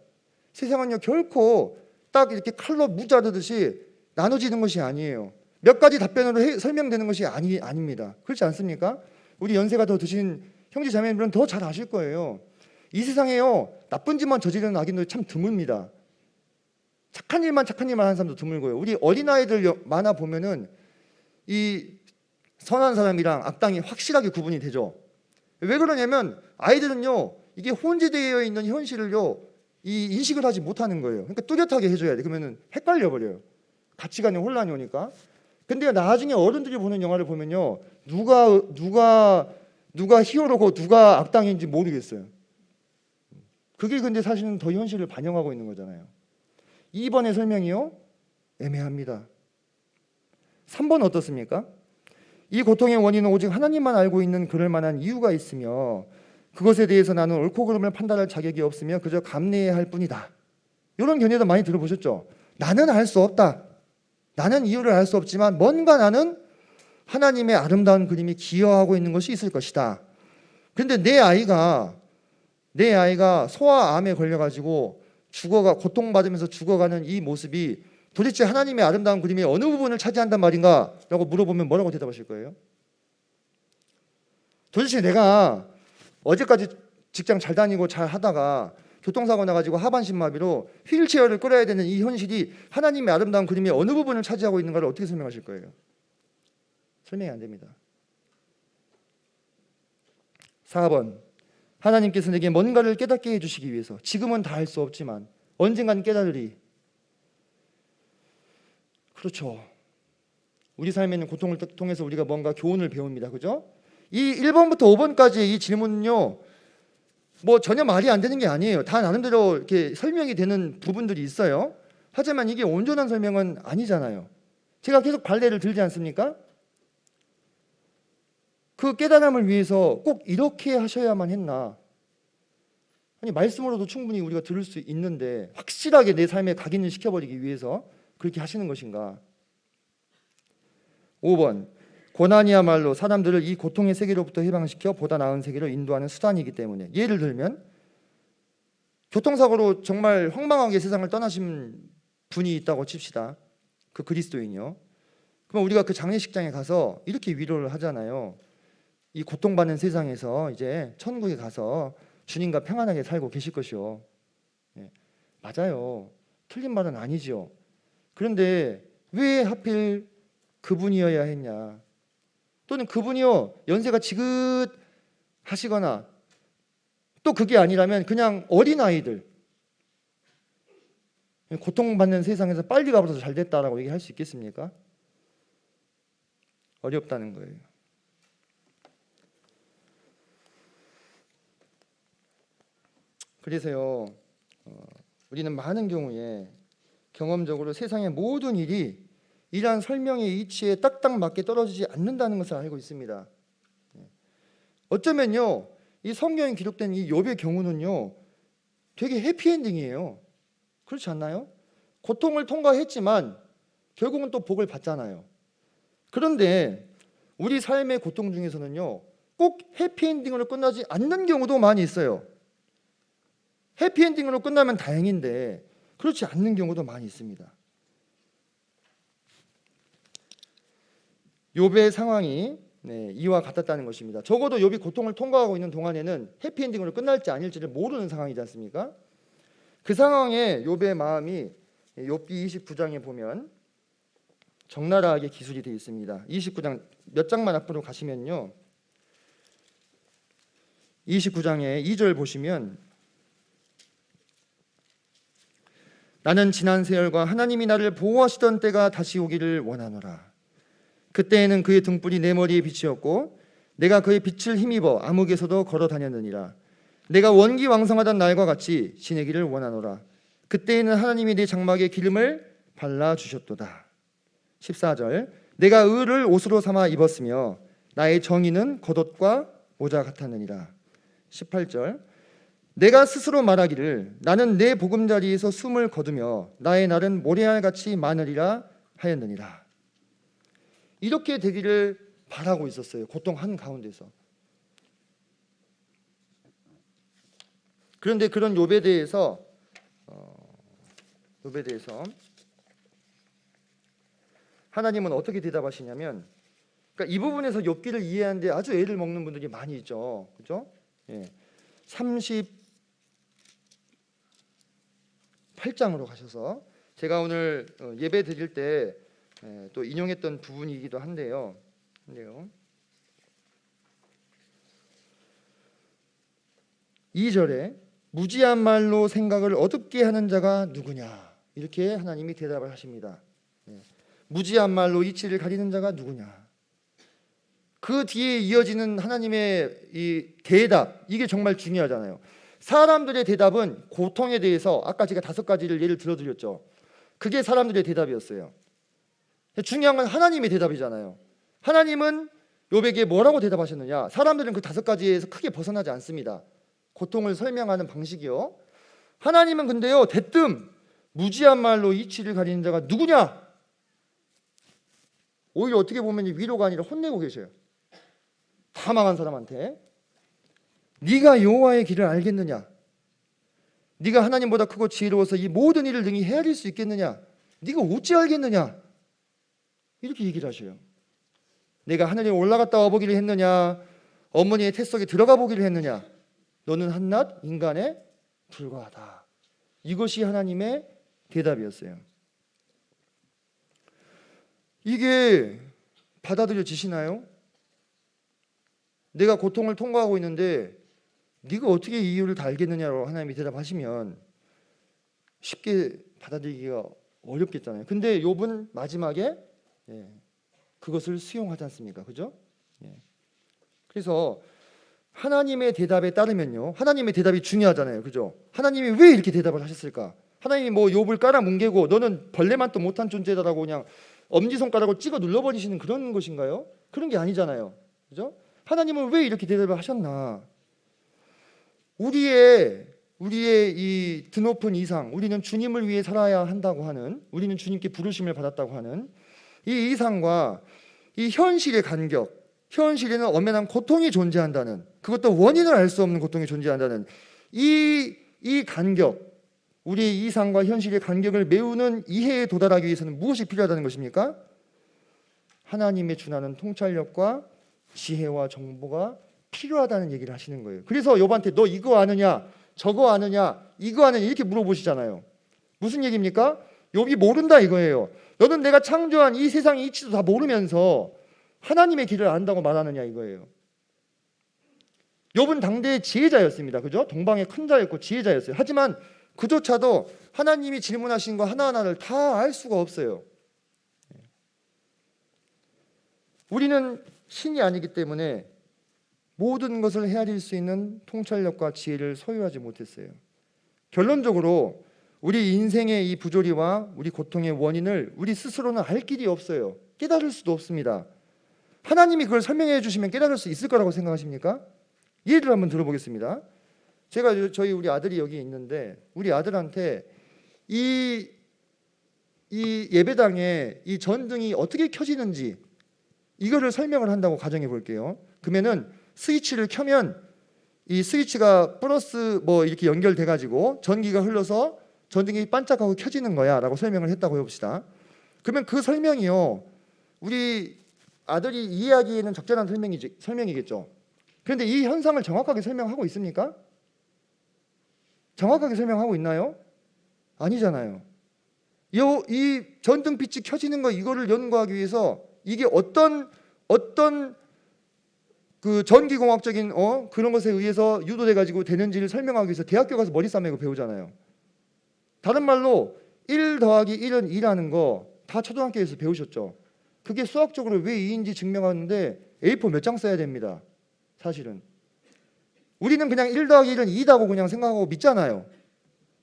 세상은요 결코 딱 이렇게 칼로 무자르듯이 나눠지는 것이 아니에요. 몇 가지 답변으로 설명되는 것이 아닙니다. 그렇지 않습니까? 우리 연세가 더 드신 형제 자매님들은 더 잘 아실 거예요. 이 세상에요 나쁜 짓만 저지르는 악인들이 참 드뭅니다. 착한 일만 하는 사람도 드물고요. 우리 어린아이들 만화 보면은 이 선한 사람이랑 악당이 확실하게 구분이 되죠. 왜 그러냐면 아이들은요, 이게 혼재되어 있는 현실을요, 이 인식을 하지 못하는 거예요. 그러니까 뚜렷하게 해줘야 돼. 그러면은 헷갈려 버려요. 가치관에 혼란이 오니까. 근데 나중에 어른들이 보는 영화를 보면요, 누가 히어로고 누가 악당인지 모르겠어요. 그게 근데 사실은 더 현실을 반영하고 있는 거잖아요. 2번의 설명이요, 애매합니다. 3번 어떻습니까? 이 고통의 원인은 오직 하나님만 알고 있는 그럴 만한 이유가 있으며 그것에 대해서 나는 옳고 그름을 판단할 자격이 없으며 그저 감내해야 할 뿐이다. 이런 견해도 많이 들어보셨죠? 나는 알 수 없다. 나는 이유를 알 수 없지만 뭔가 나는 하나님의 아름다운 그림이 기여하고 있는 것이 있을 것이다. 그런데 내 아이가 소아암에 걸려가지고 고통받으면서 죽어가는 이 모습이 도대체 하나님의 아름다운 그림의 어느 부분을 차지한단 말인가? 라고 물어보면 뭐라고 대답하실 거예요? 도대체 내가 어제까지 직장 잘 다니고 잘 하다가 교통사고 나가지고 하반신 마비로 휠체어를 끌어야 되는 이 현실이 하나님의 아름다운 그림의 어느 부분을 차지하고 있는가를 어떻게 설명하실 거예요? 설명이 안 됩니다. 4번, 하나님께서 내게 뭔가를 깨닫게 해주시기 위해서 지금은 다 할 수 없지만 언젠간 깨달으리. 그렇죠. 우리 삶에 있는 고통을 통해서 우리가 뭔가 교훈을 배웁니다. 그죠? 이 1번부터 5번까지의 이 질문은요, 뭐 전혀 말이 안 되는 게 아니에요. 다 나름대로 이렇게 설명이 되는 부분들이 있어요. 하지만 이게 온전한 설명은 아니잖아요. 제가 계속 발례를 들지 않습니까? 그 깨달음을 위해서 꼭 이렇게 하셔야만 했나? 아니, 말씀으로도 충분히 우리가 들을 수 있는데 확실하게 내 삶에 각인을 시켜버리기 위해서 그렇게 하시는 것인가? 5번, 고난이야말로 사람들을 이 고통의 세계로부터 해방시켜 보다 나은 세계로 인도하는 수단이기 때문에, 예를 들면 교통사고로 정말 황망하게 세상을 떠나신 분이 있다고 칩시다. 그 그리스도인이요. 그럼 우리가 그 장례식장에 가서 이렇게 위로를 하잖아요. 이 고통받는 세상에서 이제 천국에 가서 주님과 평안하게 살고 계실 것이요. 네, 맞아요. 틀린 말은 아니지요. 그런데 왜 하필 그분이어야 했냐? 또는 그분이요, 연세가 지긋하시거나 또 그게 아니라면 그냥 어린아이들, 고통받는 세상에서 빨리 가버려서 잘 됐다라고 얘기할 수 있겠습니까? 어렵다는 거예요. 그래서요, 우리는 많은 경우에 경험적으로 세상의 모든 일이 이러한 설명의 이치에 딱딱 맞게 떨어지지 않는다는 것을 알고 있습니다. 어쩌면요, 이 성경에 기록된 이 욥의 경우는요, 되게 해피엔딩이에요. 그렇지 않나요? 고통을 통과했지만 결국은 또 복을 받잖아요. 그런데 우리 삶의 고통 중에서는요, 꼭 해피엔딩으로 끝나지 않는 경우도 많이 있어요. 해피엔딩으로 끝나면 다행인데 그렇지 않는 경우도 많이 있습니다. 욥의 상황이 이와 같았다는 것입니다. 적어도 욥이 고통을 통과하고 있는 동안에는 해피엔딩으로 끝날지 아닐지를 모르는 상황이지 않습니까? 그 상황에 욥의 마음이 욥기 29장에 보면 적나라하게 기술이 되어 있습니다. 29장 몇 장만 앞으로 가시면요, 29장의 2절 보시면, 나는 지난 세월과 하나님이 나를 보호하시던 때가 다시 오기를 원하노라. 그때에는 그의 등불이 내 머리에 빛이었고 내가 그의 빛을 힘입어 암흑에서도 걸어 다녔느니라. 내가 원기왕성하던 날과 같이 지내기를 원하노라. 그때에는 하나님이 내 장막에 기름을 발라주셨도다. 14절, 내가 의를 옷으로 삼아 입었으며 나의 정의는 겉옷과 모자 같았느니라. 18절, 내가 스스로 말하기를 나는 내 보금자리에서 숨을 거두며 나의 날은 모래알같이 많으리라 하였느니라. 이렇게 되기를 바라고 있었어요. 고통 한가운데서. 그런데 그런 욥에 대해서 하나님은 어떻게 대답하시냐면, 그러니까 이 부분에서 욥기를 이해하는데 아주 애를 먹는 분들이 많이 있죠. 그렇죠? 예. 38장으로 가셔서 제가 오늘 예배 드릴 때 또 인용했던 부분이기도 한데요. 네요. 2절에 무지한 말로 생각을 어둡게 하는 자가 누구냐, 이렇게 하나님이 대답을 하십니다. 무지한 말로 이치를 가리는 자가 누구냐. 그 뒤에 이어지는 하나님의 이 대답, 이게 정말 중요하잖아요. 사람들의 대답은 고통에 대해서 아까 제가 5가지를 예를 들어드렸죠. 그게 사람들의 대답이었어요. 중요한 건 하나님의 대답이잖아요. 하나님은 욥에게 뭐라고 대답하셨느냐. 사람들은 그 5가지에서 크게 벗어나지 않습니다. 고통을 설명하는 방식이요. 하나님은 근데요, 대뜸 무지한 말로 이치를 가리는 자가 누구냐. 오히려 어떻게 보면 위로가 아니라 혼내고 계셔요. 다 망한 사람한테. 네가 여호와의 길을 알겠느냐. 네가 하나님보다 크고 지혜로워서 이 모든 일을 능히 헤아릴 수 있겠느냐. 네가 어찌 알겠느냐. 이렇게 얘기를 하셔요. 내가 하늘에 올라갔다 와보기를 했느냐, 어머니의 태 속에 들어가 보기를 했느냐. 너는 한낱 인간에 불과하다. 이것이 하나님의 대답이었어요. 이게 받아들여지시나요? 내가 고통을 통과하고 있는데 네가 어떻게 이 이유를 다 알겠느냐로 하나님이 대답하시면 쉽게 받아들이기가 어렵겠잖아요. 근데 욥은 마지막에 그것을 수용하지 않습니까? 그죠? 그래서 하나님의 대답에 따르면요, 하나님의 대답이 중요하잖아요. 그죠? 하나님이 왜 이렇게 대답을 하셨을까? 하나님이 뭐 욥을 깔아뭉개고 너는 벌레만도 못한 존재다라고 그냥 엄지손가락으로 찍어 눌러버리시는 그런 것인가요? 그런 게 아니잖아요. 그죠? 하나님은 왜 이렇게 대답을 하셨나? 우리의 이 드높은 이상, 우리는 주님을 위해 살아야 한다고 하는, 우리는 주님께 부르심을 받았다고 하는 이 이상과 이 현실의 간격, 현실에는 엄연한 고통이 존재한다는, 그것도 원인을 알 수 없는 고통이 존재한다는 이 간격, 우리의 이상과 현실의 간격을 메우는 이해에 도달하기 위해서는 무엇이 필요하다는 것입니까? 하나님의 준하는 통찰력과 지혜와 정보가 필요하다는 얘기를 하시는 거예요. 그래서 욥한테 너 이거 아느냐, 저거 아느냐, 이거 아느냐 이렇게 물어보시잖아요. 무슨 얘기입니까? 욥이 모른다 이거예요. 너는 내가 창조한 이 세상의 이치도 다 모르면서 하나님의 길을 안다고 말하느냐 이거예요. 욥은 당대의 지혜자였습니다. 그죠? 동방의 큰 자였고 지혜자였어요. 하지만 그조차도 하나님이 질문하신 거 하나하나를 다 알 수가 없어요. 우리는 신이 아니기 때문에 모든 것을 헤아릴 수 있는 통찰력과 지혜를 소유하지 못했어요. 결론적으로 우리 인생의 이 부조리와 우리 고통의 원인을 우리 스스로는 알 길이 없어요. 깨달을 수도 없습니다. 하나님이 그걸 설명해 주시면 깨달을 수 있을 거라고 생각하십니까? 예를 한번 들어보겠습니다. 제가 우리 아들이 여기 있는데 우리 아들한테 이 예배당에 이 전등이 어떻게 켜지는지 이거를 설명을 한다고 가정해 볼게요. 그러면은 스위치를 켜면 이 스위치가 플러스 뭐 이렇게 연결돼 가지고 전기가 흘러서 전등이 반짝하고 켜지는 거야라고 설명을 했다고 해봅시다. 그러면 그 설명이요, 우리 아들이 이해하기에는 적절한 설명이겠죠. 그런데 이 현상을 정확하게 설명하고 있습니까? 정확하게 설명하고 있나요? 아니잖아요. 이 전등빛이 켜지는 거, 이거를 연구하기 위해서 이게 어떤 그 전기공학적인 그런 것에 의해서 유도돼 가지고 되는지를 설명하기 위해서 대학교 가서 머리 싸매고 배우잖아요. 다른 말로 1 더하기 1은 2라는 거 다 초등학교에서 배우셨죠. 그게 수학적으로 왜 2인지 증명하는데 A4 몇 장 써야 됩니다. 사실은 우리는 그냥 1 더하기 1은 2다고 그냥 생각하고 믿잖아요.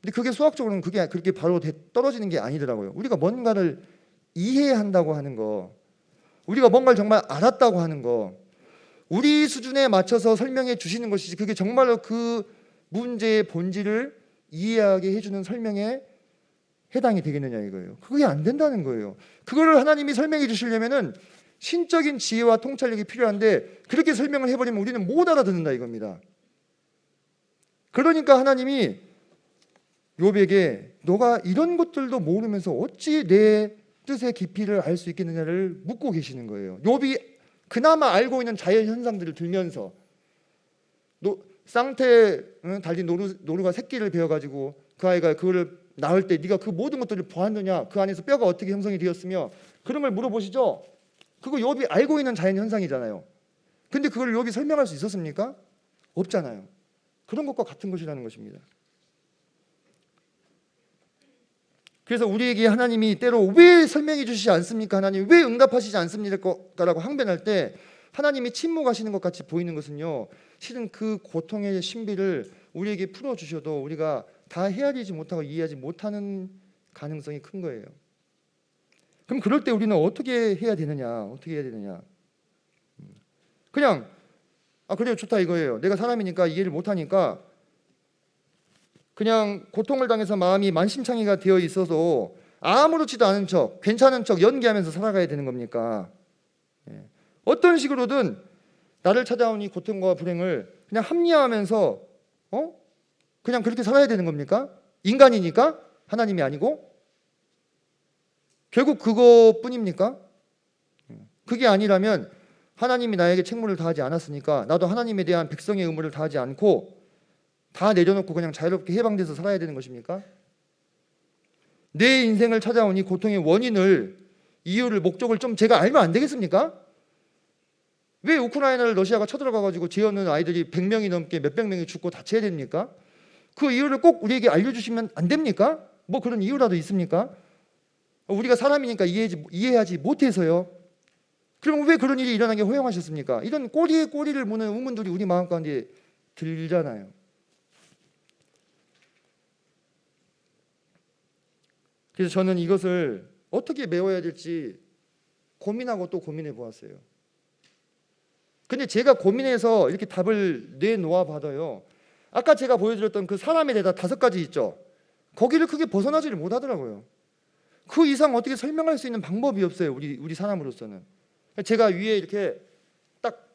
근데 그게 수학적으로는 그게 그렇게 바로 떨어지는 게 아니더라고요. 우리가 뭔가를 이해한다고 하는 거, 우리가 뭔가를 정말 알았다고 하는 거, 우리 수준에 맞춰서 설명해 주시는 것이지 그게 정말로 그 문제의 본질을 이해하게 해주는 설명에 해당이 되겠느냐 이거예요. 그게 안 된다는 거예요. 그거를 하나님이 설명해 주시려면은 신적인 지혜와 통찰력이 필요한데 그렇게 설명을 해버리면 우리는 못 알아듣는다 이겁니다. 그러니까 하나님이 욥에게 너가 이런 것들도 모르면서 어찌 내 뜻의 깊이를 알 수 있겠느냐를 묻고 계시는 거예요. 욥이 그나마 알고 있는 자연 현상들을 들면서 쌍태 달린 노루가 새끼를 베어가지고 그 아이가 그거를 낳을 때 네가 그 모든 것들을 보았느냐, 그 안에서 뼈가 어떻게 형성이 되었으며 그런 걸 물어보시죠. 그거 욥이 알고 있는 자연 현상이잖아요. 근데 그걸 욥이 설명할 수 있었습니까? 없잖아요. 그런 것과 같은 것이라는 것입니다. 그래서 우리에게 하나님이 때로 왜 설명해 주시지 않습니까? 하나님 왜 응답하시지 않습니까?라고 항변할 때 하나님이 침묵하시는 것 같이 보이는 것은요, 실은 그 고통의 신비를 우리에게 풀어주셔도 우리가 다 헤아리지 못하고 이해하지 못하는 가능성이 큰 거예요. 그럼 그럴 때 우리는 어떻게 해야 되느냐? 어떻게 해야 되느냐? 그냥 그래요, 좋다 이거예요. 내가 사람이니까 이해를 못하니까 그냥 고통을 당해서 마음이 만신창이가 되어 있어서 아무렇지도 않은 척, 괜찮은 척 연기하면서 살아가야 되는 겁니까? 어떤 식으로든 나를 찾아온 이 고통과 불행을 그냥 합리화하면서 그냥 그렇게 살아야 되는 겁니까? 인간이니까 하나님이 아니고 결국 그것뿐입니까? 그게 아니라면 하나님이 나에게 책무를 다하지 않았으니까 나도 하나님에 대한 백성의 의무를 다하지 않고 다 내려놓고 그냥 자유롭게 해방돼서 살아야 되는 것입니까? 내 인생을 찾아온 이 고통의 원인을, 이유를, 목적을 좀 제가 알면 안 되겠습니까? 왜 우크라이나를 러시아가 쳐들어가가지고 재혼하는 아이들이 100명이 넘게 몇백 명이 죽고 다쳐야 됩니까? 그 이유를 꼭 우리에게 알려주시면 안 됩니까? 뭐 그런 이유라도 있습니까? 우리가 사람이니까 이해하지 못해서요. 그럼 왜 그런 일이 일어나게 허용하셨습니까? 이런 꼬리에 꼬리를 무는 의문들이 우리 마음 가운데 들잖아요. 그래서 저는 이것을 어떻게 메워야 될지 고민하고 또 고민해 보았어요. 근데 제가 고민해서 이렇게 답을 내놓아 봐도요, 아까 제가 보여드렸던 그 사람의 대답 5가지 있죠. 거기를 크게 벗어나지를 못하더라고요. 그 이상 어떻게 설명할 수 있는 방법이 없어요. 우리 사람으로서는. 제가 위에 이렇게 딱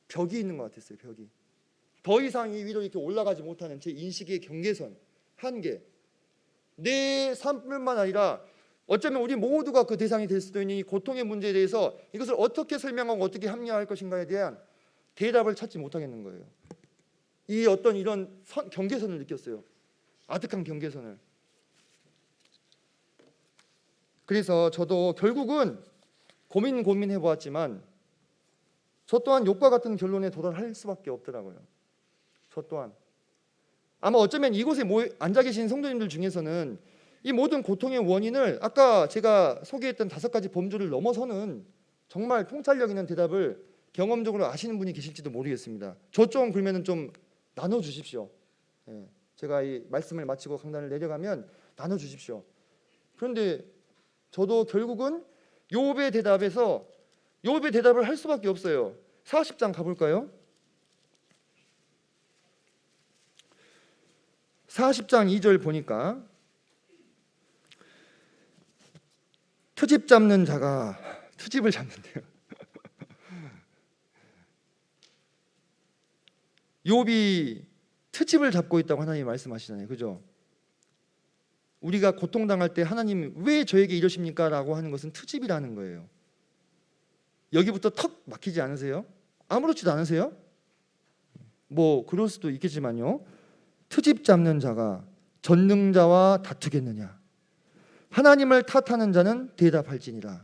벽이 있는 것 같았어요. 벽이. 더 이상 이 위로 이렇게 올라가지 못하는 제 인식의 경계선, 한계. 내 삶뿐만 아니라 어쩌면 우리 모두가 그 대상이 될 수도 있는 이 고통의 문제에 대해서 이것을 어떻게 설명하고 어떻게 합리화할 것인가에 대한 대답을 찾지 못하겠는 거예요. 이 어떤 이런 경계선을 느꼈어요. 아득한 경계선을. 그래서 저도 결국은 고민해 보았지만 저 또한 욥과 같은 결론에 도달할 수밖에 없더라고요. 저 또한. 아마 어쩌면 이곳에 앉아 계신 성도님들 중에서는 이 모든 고통의 원인을 아까 제가 소개했던 5가지 범주를 넘어서는 정말 통찰력 있는 대답을 경험적으로 아시는 분이 계실지도 모르겠습니다. 저 좀 그러면 좀 나눠주십시오. 제가 이 말씀을 마치고 강단을 내려가면 나눠주십시오. 그런데 저도 결국은 욥의 대답에서 욥의 대답을 할 수밖에 없어요. 40장 가볼까요? 40장 2절 보니까 트집 잡는 자가 트집을 잡는데요. 욥이 트집을 잡고 있다고 하나님이 말씀하시잖아요. 그죠? 우리가 고통당할 때 하나님 왜 저에게 이러십니까? 라고 하는 것은 트집이라는 거예요. 여기부터 턱 막히지 않으세요? 아무렇지도 않으세요? 뭐 그럴 수도 있겠지만요. 트집 잡는 자가 전능자와 다투겠느냐? 하나님을 탓하는 자는 대답할지니라.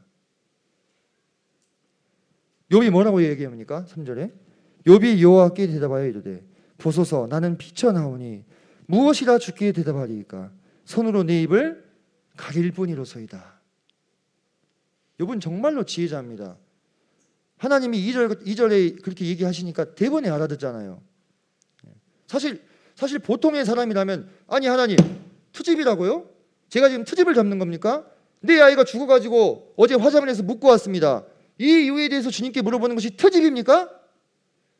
욥이 뭐라고 얘기합니까? 3절에 욥이 여호와께 대답하여 이르되 보소서 나는 비쳐나오니 무엇이라 주께 대답하리이까? 손으로 내 입을 가릴 뿐이로소이다. 욥은 정말로 지혜자입니다. 하나님이 2절에 그렇게 얘기하시니까 대번에 알아듣잖아요. 사실 보통의 사람이라면 아니 하나님 트집이라고요? 제가 지금 트집을 잡는 겁니까? 내 아이가 죽어가지고 어제 화장을 해서 묻고 왔습니다. 이 이유에 대해서 주님께 물어보는 것이 트집입니까?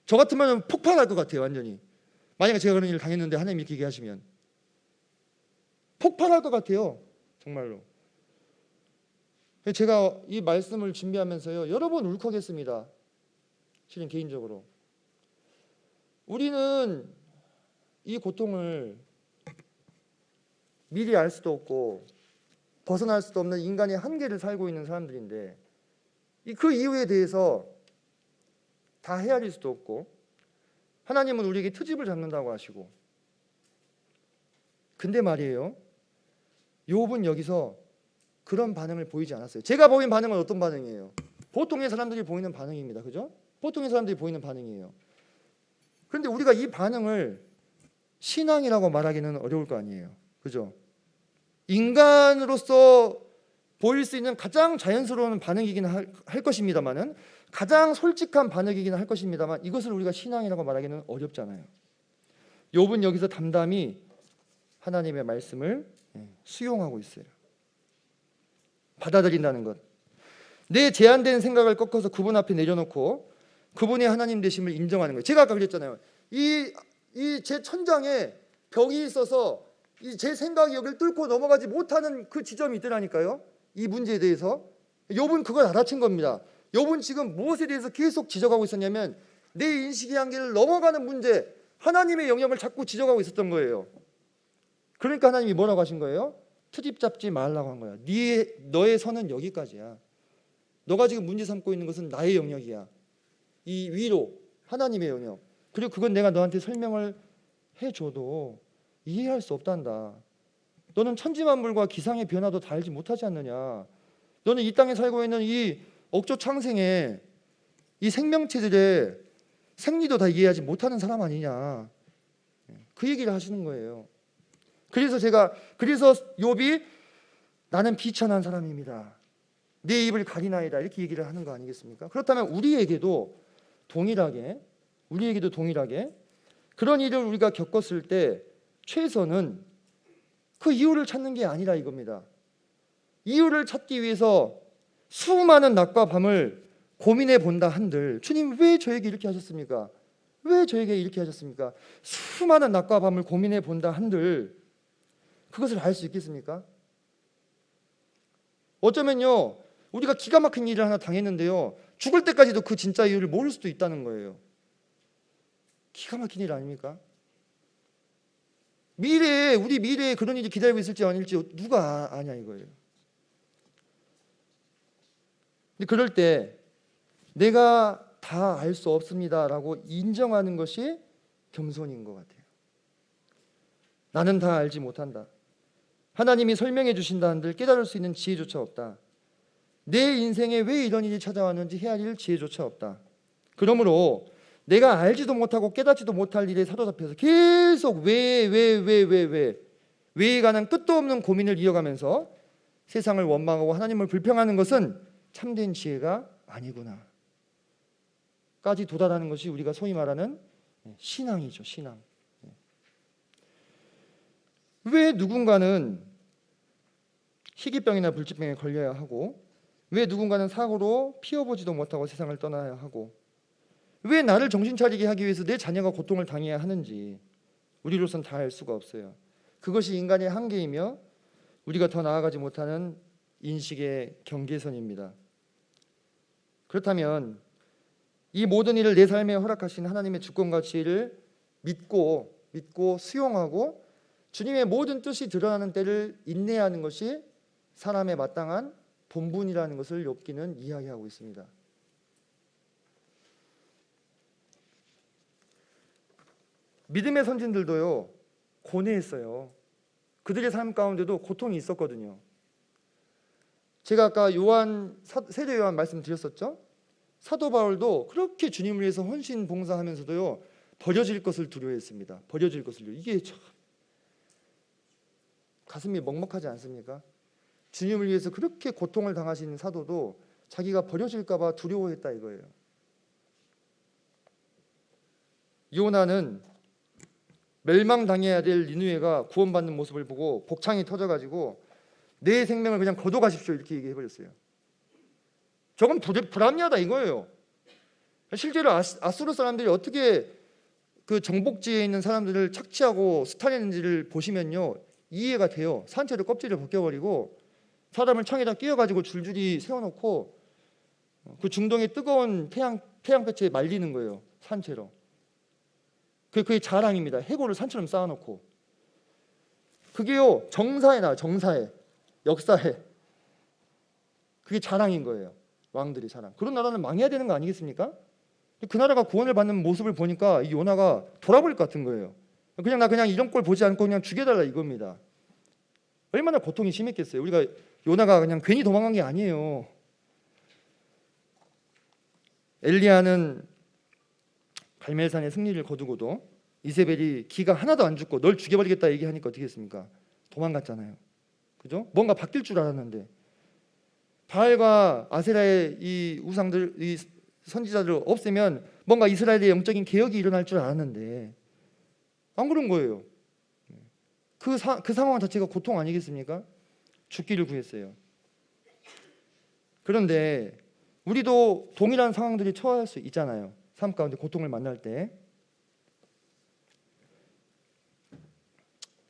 저 같으면 폭발할 것 같아요. 완전히. 만약에 제가 그런 일을 당했는데 하나님 이렇게 얘기하시면 폭발할 것 같아요. 정말로. 제가 이 말씀을 준비하면서요 여러 번 울컥했습니다. 실은 개인적으로 우리는 이 고통을 미리 알 수도 없고 벗어날 수도 없는 인간의 한계를 살고 있는 사람들인데 그 이유에 대해서 다 헤아릴 수도 없고 하나님은 우리에게 트집을 잡는다고 하시고 근데 말이에요 욥은 여기서 그런 반응을 보이지 않았어요. 제가 보인 반응은 어떤 반응이에요? 보통의 사람들이 보이는 반응입니다. 그죠? 보통의 사람들이 보이는 반응이에요. 그런데 우리가 이 반응을 신앙이라고 말하기는 어려울 거 아니에요. 그죠? 인간으로서 보일 수 있는 가장 자연스러운 반응이긴 할 것입니다만은, 가장 솔직한 반응이긴 할 것입니다만, 이것을 우리가 신앙이라고 말하기는 어렵잖아요. 욥은 여기서 담담히 하나님의 말씀을 수용하고 있어요. 받아들인다는 것. 내 제한된 생각을 꺾어서 그분 앞에 내려놓고 그분의 하나님 되심을 인정하는 거예요. 제가 아까 그랬잖아요. 이 제 천장에 벽이 있어서 제 생각이 여기를 뚫고 넘어가지 못하는 그 지점이 있더라니까요. 이 문제에 대해서 욥은 그걸 알아챈 겁니다. 욥은 지금 무엇에 대해서 계속 지적하고 있었냐면, 내 인식의 한계를 넘어가는 문제, 하나님의 영역을 자꾸 지적하고 있었던 거예요. 그러니까 하나님이 뭐라고 하신 거예요? 트집 잡지 말라고 한 거야. 너의 선은 여기까지야. 너가 지금 문제 삼고 있는 것은 나의 영역이야. 이 위로 하나님의 영역. 그리고 그건 내가 너한테 설명을 해줘도 이해할 수 없단다. 너는 천지만물과 기상의 변화도 다 알지 못하지 않느냐. 너는 이 땅에 살고 있는 이 억조 창생의 이 생명체들의 생리도 다 이해하지 못하는 사람 아니냐. 그 얘기를 하시는 거예요. 그래서 욥이 나는 비천한 사람입니다. 내 입을 가리나이다. 이렇게 얘기를 하는 거 아니겠습니까? 그렇다면 우리에게도 동일하게 그런 일을 우리가 겪었을 때 최선은 그 이유를 찾는 게 아니라 이겁니다. 이유를 찾기 위해서 수많은 낮과 밤을 고민해 본다 한들, 주님 왜 저에게 이렇게 하셨습니까? 왜 저에게 이렇게 하셨습니까? 수많은 낮과 밤을 고민해 본다 한들 그것을 알 수 있겠습니까? 어쩌면요, 우리가 기가 막힌 일을 하나 당했는데요, 죽을 때까지도 그 진짜 이유를 모를 수도 있다는 거예요. 기가 막힌 일 아닙니까? 우리 미래에 그런 일이 기다리고 있을지 아닐지 누가 아냐 이거예요. 근데 그럴 때 내가 다 알 수 없습니다라고 인정하는 것이 겸손인 것 같아요. 나는 다 알지 못한다. 하나님이 설명해 주신다 한들 깨달을 수 있는 지혜조차 없다. 내 인생에 왜 이런 일이 찾아왔는지 헤아릴 지혜조차 없다. 그러므로 내가 알지도 못하고 깨닫지도 못할 일에 사로잡혀서 계속 왜에 관한 끝도 없는 고민을 이어가면서 세상을 원망하고 하나님을 불평하는 것은 참된 지혜가 아니구나 까지 도달하는 것이 우리가 소위 말하는 신앙이죠. 신앙. 왜 누군가는 희귀병이나 불치병에 걸려야 하고, 왜 누군가는 사고로 피워보지도 못하고 세상을 떠나야 하고, 왜 나를 정신 차리게 하기 위해서 내 자녀가 고통을 당해야 하는지 우리로선 다 알 수가 없어요. 그것이 인간의 한계이며 우리가 더 나아가지 못하는 인식의 경계선입니다. 그렇다면 이 모든 일을 내 삶에 허락하신 하나님의 주권과 지혜를 믿고 수용하고 주님의 모든 뜻이 드러나는 때를 인내하는 것이 사람의 마땅한 본분이라는 것을 욥기는 이야기하고 있습니다. 믿음의 선진들도요, 고뇌했어요. 그들의 삶 가운데도 고통이 있었거든요. 제가 아까 세례 요한 말씀드렸었죠. 사도 바울도 그렇게 주님을 위해서 헌신 봉사하면서도요, 버려질 것을 두려워했습니다. 버려질 것을 이게 참 가슴이 먹먹하지 않습니까? 주님을 위해서 그렇게 고통을 당하신 사도도 자기가 버려질까 봐 두려워했다 이거예요. 요나는 멸망당해야 될 니느웨가 구원받는 모습을 보고 복창이 터져가지고 내 생명을 그냥 거둬가십시오 이렇게 얘기해버렸어요. 저건 불합리하다 이거예요. 실제로 아수르 사람들이 어떻게 그 정복지에 있는 사람들을 착취하고 수탈했는지를 보시면요, 이해가 돼요. 산채로 껍질을 벗겨버리고 사람을 창에다 끼워가지고 줄줄이 세워놓고 그 중동의 뜨거운 태양볕에 말리는 거예요. 산채로. 그게 자랑입니다. 해골을 산처럼 쌓아놓고. 그게요, 정사에 나와요. 정사에, 역사에. 그게 자랑인 거예요. 왕들이 자랑. 그런 나라는 망해야 되는 거 아니겠습니까? 그 나라가 구원을 받는 모습을 보니까 이 요나가 돌아버릴 것 같은 거예요. 그냥 이런 꼴 보지 않고 그냥 죽여달라 이겁니다. 얼마나 고통이 심했겠어요. 우리가 요나가 그냥 괜히 도망간 게 아니에요. 엘리야는 갈멜산의 승리를 거두고도 이세벨이 기가 하나도 안 죽고 널 죽여버리겠다 얘기하니까 어떻게 했습니까? 도망갔잖아요. 그죠? 뭔가 바뀔 줄 알았는데 바알과 아세라의 이 우상들, 이 선지자들을 없애면 뭔가 이스라엘의 영적인 개혁이 일어날 줄 알았는데 안 그런 거예요. 그 상황 자체가 고통 아니겠습니까? 죽기를 구했어요. 그런데 우리도 동일한 상황들이 처할 수 있잖아요. 삶 가운데 고통을 만날 때.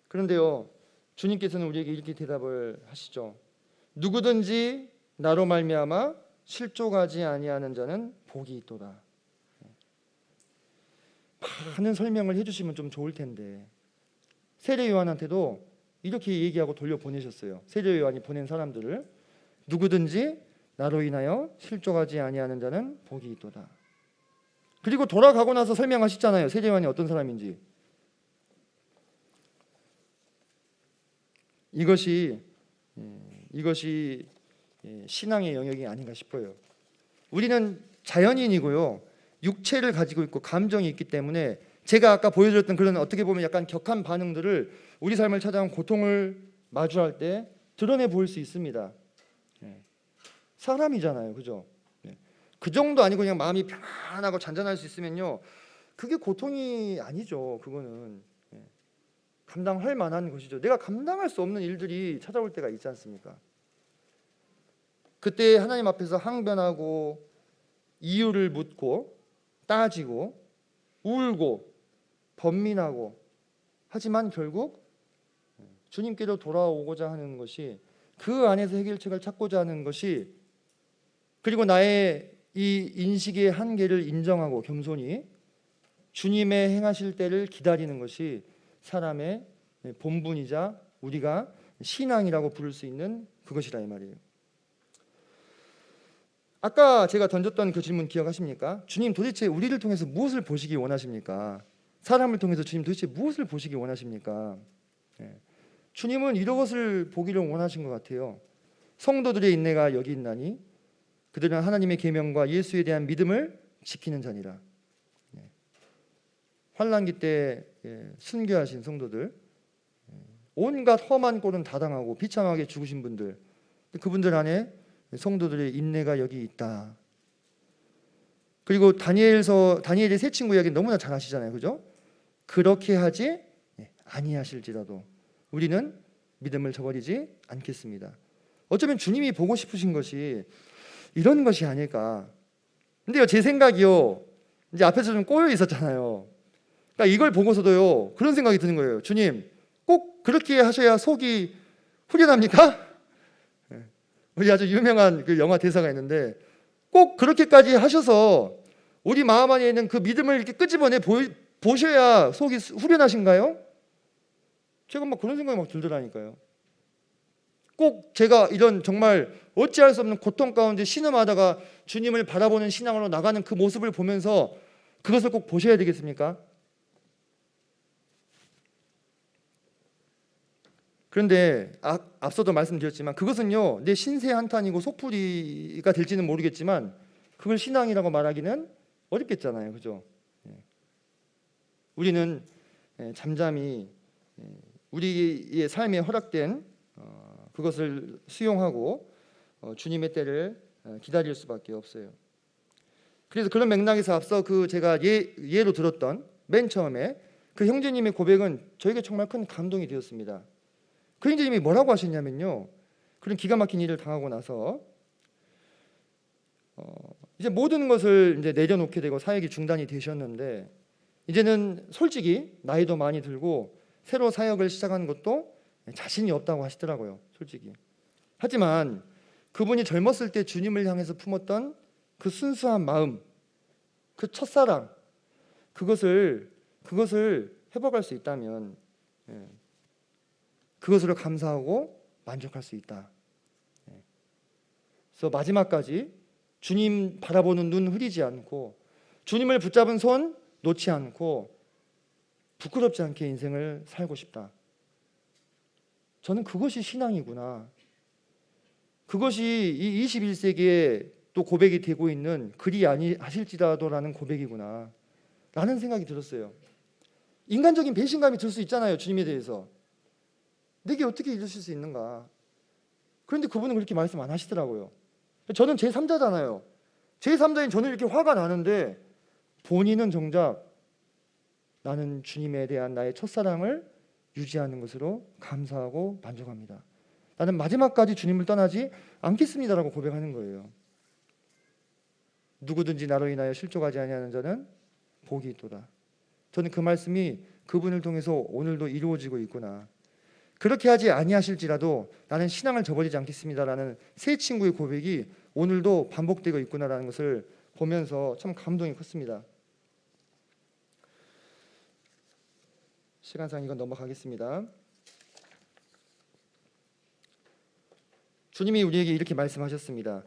그런데요, 주님께서는 우리에게 이렇게 대답을 하시죠. 누구든지 나로 말미암아 실족하지 아니하는 자는 복이 있도다. 많은 설명을 해주시면 좀 좋을 텐데 세례 요한한테도 이렇게 얘기하고 돌려보내셨어요. 세례 요한이 보낸 사람들을 누구든지 나로 인하여 실족하지 아니하는 자는 복이 있도다. 그리고 돌아가고 나서 설명하셨잖아요. 세례 요한이 어떤 사람인지. 이것이 신앙의 영역이 아닌가 싶어요. 우리는 자연인이고요. 육체를 가지고 있고 감정이 있기 때문에 제가 아까 보여드렸던 그런 어떻게 보면 약간 격한 반응들을 우리 삶을 찾아온 고통을 마주할 때 드러내 보일 수 있습니다. 사람이잖아요, 그죠? 그 정도 아니고 그냥 마음이 편안하고 잔잔할 수 있으면요, 그게 고통이 아니죠. 그거는 감당할 만한 것이죠. 내가 감당할 수 없는 일들이 찾아올 때가 있지 않습니까? 그때 하나님 앞에서 항변하고 이유를 묻고 따지고 울고 번민하고 하지만 결국 주님께로 돌아오고자 하는 것이, 그 안에서 해결책을 찾고자 하는 것이, 그리고 나의 이 인식의 한계를 인정하고 겸손히 주님의 행하실 때를 기다리는 것이 사람의 본분이자 우리가 신앙이라고 부를 수 있는 그것이라 이 말이에요. 아까 제가 던졌던 그 질문 기억하십니까? 주님 도대체 우리를 통해서 무엇을 보시기 원하십니까? 사람을 통해서 주님 도대체 무엇을 보시기 원하십니까? 주님은 이것을 보기를 원하신 것 같아요. 성도들의 인내가 여기 있나니 그들은 하나님의 계명과 예수에 대한 믿음을 지키는 자니라. 환난기 때 순교하신 성도들, 온갖 험한 꼴은 다 당하고 비참하게 죽으신 분들, 그분들 안에 성도들의 인내가 여기 있다. 그리고 다니엘의 세 친구 이야기 너무나 잘 아시잖아요, 그죠? 그렇게 하지 아니하실지라도 우리는 믿음을 저버리지 않겠습니다. 어쩌면 주님이 보고 싶으신 것이 이런 것이 아닐까. 근데요, 제 생각이요, 이제 앞에서 좀 꼬여 있었잖아요. 그러니까 이걸 보고서도요, 그런 생각이 드는 거예요. 주님, 꼭 그렇게 하셔야 속이 후련합니까? 우리 아주 유명한 그 영화 대사가 있는데, 꼭 그렇게까지 하셔서 우리 마음 안에 있는 그 믿음을 이렇게 끄집어내 보셔야 속이 후련하신가요? 제가 막 그런 생각이 막 들더라니까요. 꼭 제가 이런 정말 어찌할 수 없는 고통 가운데 신음하다가 주님을 바라보는 신앙으로 나가는 그 모습을 보면서 그것을 꼭 보셔야 되겠습니까? 그런데 앞서도 말씀드렸지만 그것은요, 내 신세 한탄이고 속풀이가 될지는 모르겠지만 그걸 신앙이라고 말하기는 어렵겠잖아요, 그죠? 우리는 잠잠히 우리의 삶에 허락된 그것을 수용하고 주님의 때를 기다릴 수밖에 없어요. 그래서 그런 맥락에서 앞서 제가 예로 들었던 맨 처음에 그 형제님의 고백은 저에게 정말 큰 감동이 되었습니다. 그 형제님이 뭐라고 하셨냐면요, 그런 기가 막힌 일을 당하고 나서 이제 모든 것을 이제 내려놓게 되고 사역이 중단이 되셨는데, 이제는 솔직히 나이도 많이 들고 새로 사역을 시작하는 것도 자신이 없다고 하시더라고요, 솔직히. 하지만 그분이 젊었을 때 주님을 향해서 품었던 그 순수한 마음, 그 첫사랑, 그것을 회복할 수 있다면 그것으로 감사하고 만족할 수 있다. 그래서 마지막까지 주님 바라보는 눈 흐리지 않고 주님을 붙잡은 손 놓지 않고 부끄럽지 않게 인생을 살고 싶다. 저는 그것이 신앙이구나. 그것이 이 21세기에 또 고백이 되고 있는 그리 아니하실지라도라는 고백이구나 라는 생각이 들었어요. 인간적인 배신감이 들 수 있잖아요. 주님에 대해서 내게 어떻게 이러실 수 있는가. 그런데 그분은 그렇게 말씀 안 하시더라고요. 저는 제3자잖아요. 제3자인 저는 이렇게 화가 나는데 본인은 정작 나는 주님에 대한 나의 첫사랑을 유지하는 것으로 감사하고 만족합니다. 나는 마지막까지 주님을 떠나지 않겠습니다라고 고백하는 거예요. 누구든지 나로 인하여 실족하지 아니하는 자는 복이 있도다. 저는 그 말씀이 그분을 통해서 오늘도 이루어지고 있구나. 그렇게 하지 아니하실지라도 나는 신앙을 저버리지 않겠습니다라는 새 친구의 고백이 오늘도 반복되고 있구나라는 것을 보면서 참 감동이 컸습니다. 시간상 이건 넘어가겠습니다. 주님이 우리에게 이렇게 말씀하셨습니다.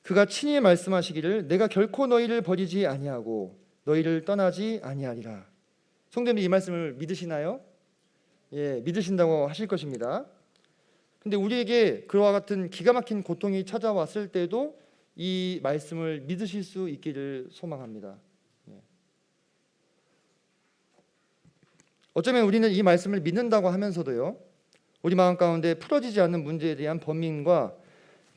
그가 친히 말씀하시기를 내가 결코 너희를 버리지 아니하고 너희를 떠나지 아니하리라. 성도님들 이 말씀을 믿으시나요? 예, 믿으신다고 하실 것입니다. 근데 우리에게 그와 같은 기가 막힌 고통이 찾아왔을 때도 이 말씀을 믿으실 수 있기를 소망합니다. 예. 어쩌면 우리는 이 말씀을 믿는다고 하면서도요, 우리 마음 가운데 풀어지지 않는 문제에 대한 번민과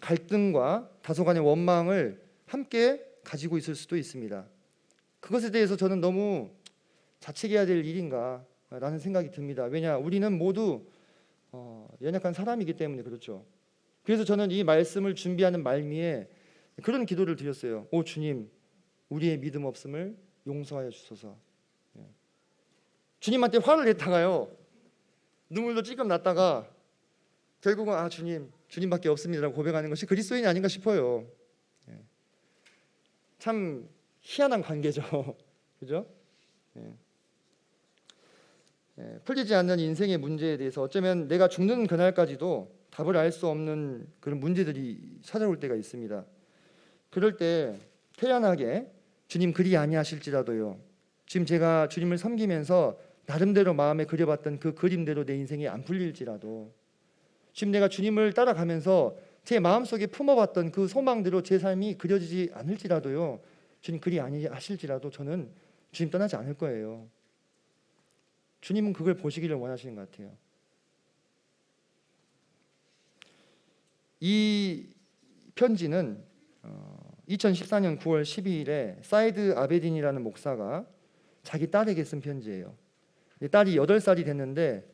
갈등과 다소간의 원망을 함께 가지고 있을 수도 있습니다. 그것에 대해서 저는 너무 자책해야 될 일인가 라는 생각이 듭니다. 왜냐, 우리는 모두 연약한 사람이기 때문에 그렇죠. 그래서 저는 이 말씀을 준비하는 말미에 그런 기도를 드렸어요. 오 주님, 우리의 믿음 없음을 용서하여 주소서. 주님한테 화를 냈다가요, 눈물도 찔끔 났다가 결국은 아 주님, 주님밖에 없습니다라고 고백하는 것이 그리스도인이 아닌가 싶어요. 참 희한한 관계죠. 그죠? 풀리지 않는 인생의 문제에 대해서 어쩌면 내가 죽는 그날까지도 답을 알 수 없는 그런 문제들이 찾아올 때가 있습니다. 그럴 때 태연하게 주님 그리 아니하실지라도요, 지금 제가 주님을 섬기면서 나름대로 마음에 그려봤던 그 그림대로 내 인생이 안 풀릴지라도, 지금 내가 주님을 따라가면서 제 마음속에 품어봤던 그 소망대로 제 삶이 그려지지 않을지라도요, 주님 그리 아니하실지라도 저는 주님 떠나지 않을 거예요. 주님은 그걸 보시기를 원하시는 것 같아요. 이 편지는 2014년 9월 12일에 사이드 아베딘이라는 목사가 자기 딸에게 쓴 편지예요. 딸이 8살이 됐는데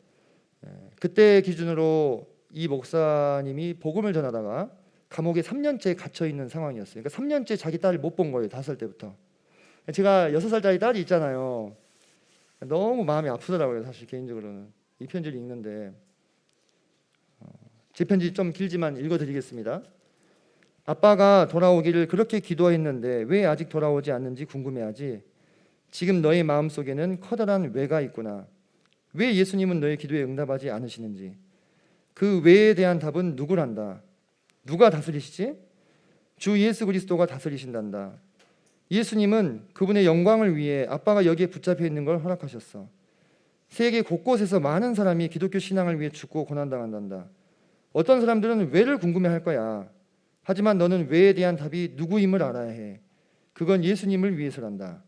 그때 기준으로 이 목사님이 복음을 전하다가 감옥에 3년째 갇혀 있는 상황이었어요. 그러니까 3년째 자기 딸을 못 본 거예요. 5살 때부터. 제가 6살짜리 딸이 있잖아요. 너무 마음이 아프더라고요. 사실 개인적으로는 이 편지를 읽는데, 제 편지 좀 길지만 읽어드리겠습니다. 아빠가 돌아오기를 그렇게 기도했는데 왜 아직 돌아오지 않는지 궁금해하지. 지금 너의 마음속에는 커다란 왜가 있구나. 왜 예수님은 너의 기도에 응답하지 않으시는지. 그 왜에 대한 답은 누구란다. 누가 다스리시지? 주 예수 그리스도가 다스리신단다. 예수님은 그분의 영광을 위해 아빠가 여기에 붙잡혀 있는 걸 허락하셨어. 세계 곳곳에서 많은 사람이 기독교 신앙을 위해 죽고 고난당한단다. 어떤 사람들은 왜를 궁금해할 거야. 하지만 너는 왜에 대한 답이 누구임을 알아야 해. 그건 예수님을 위해서란다.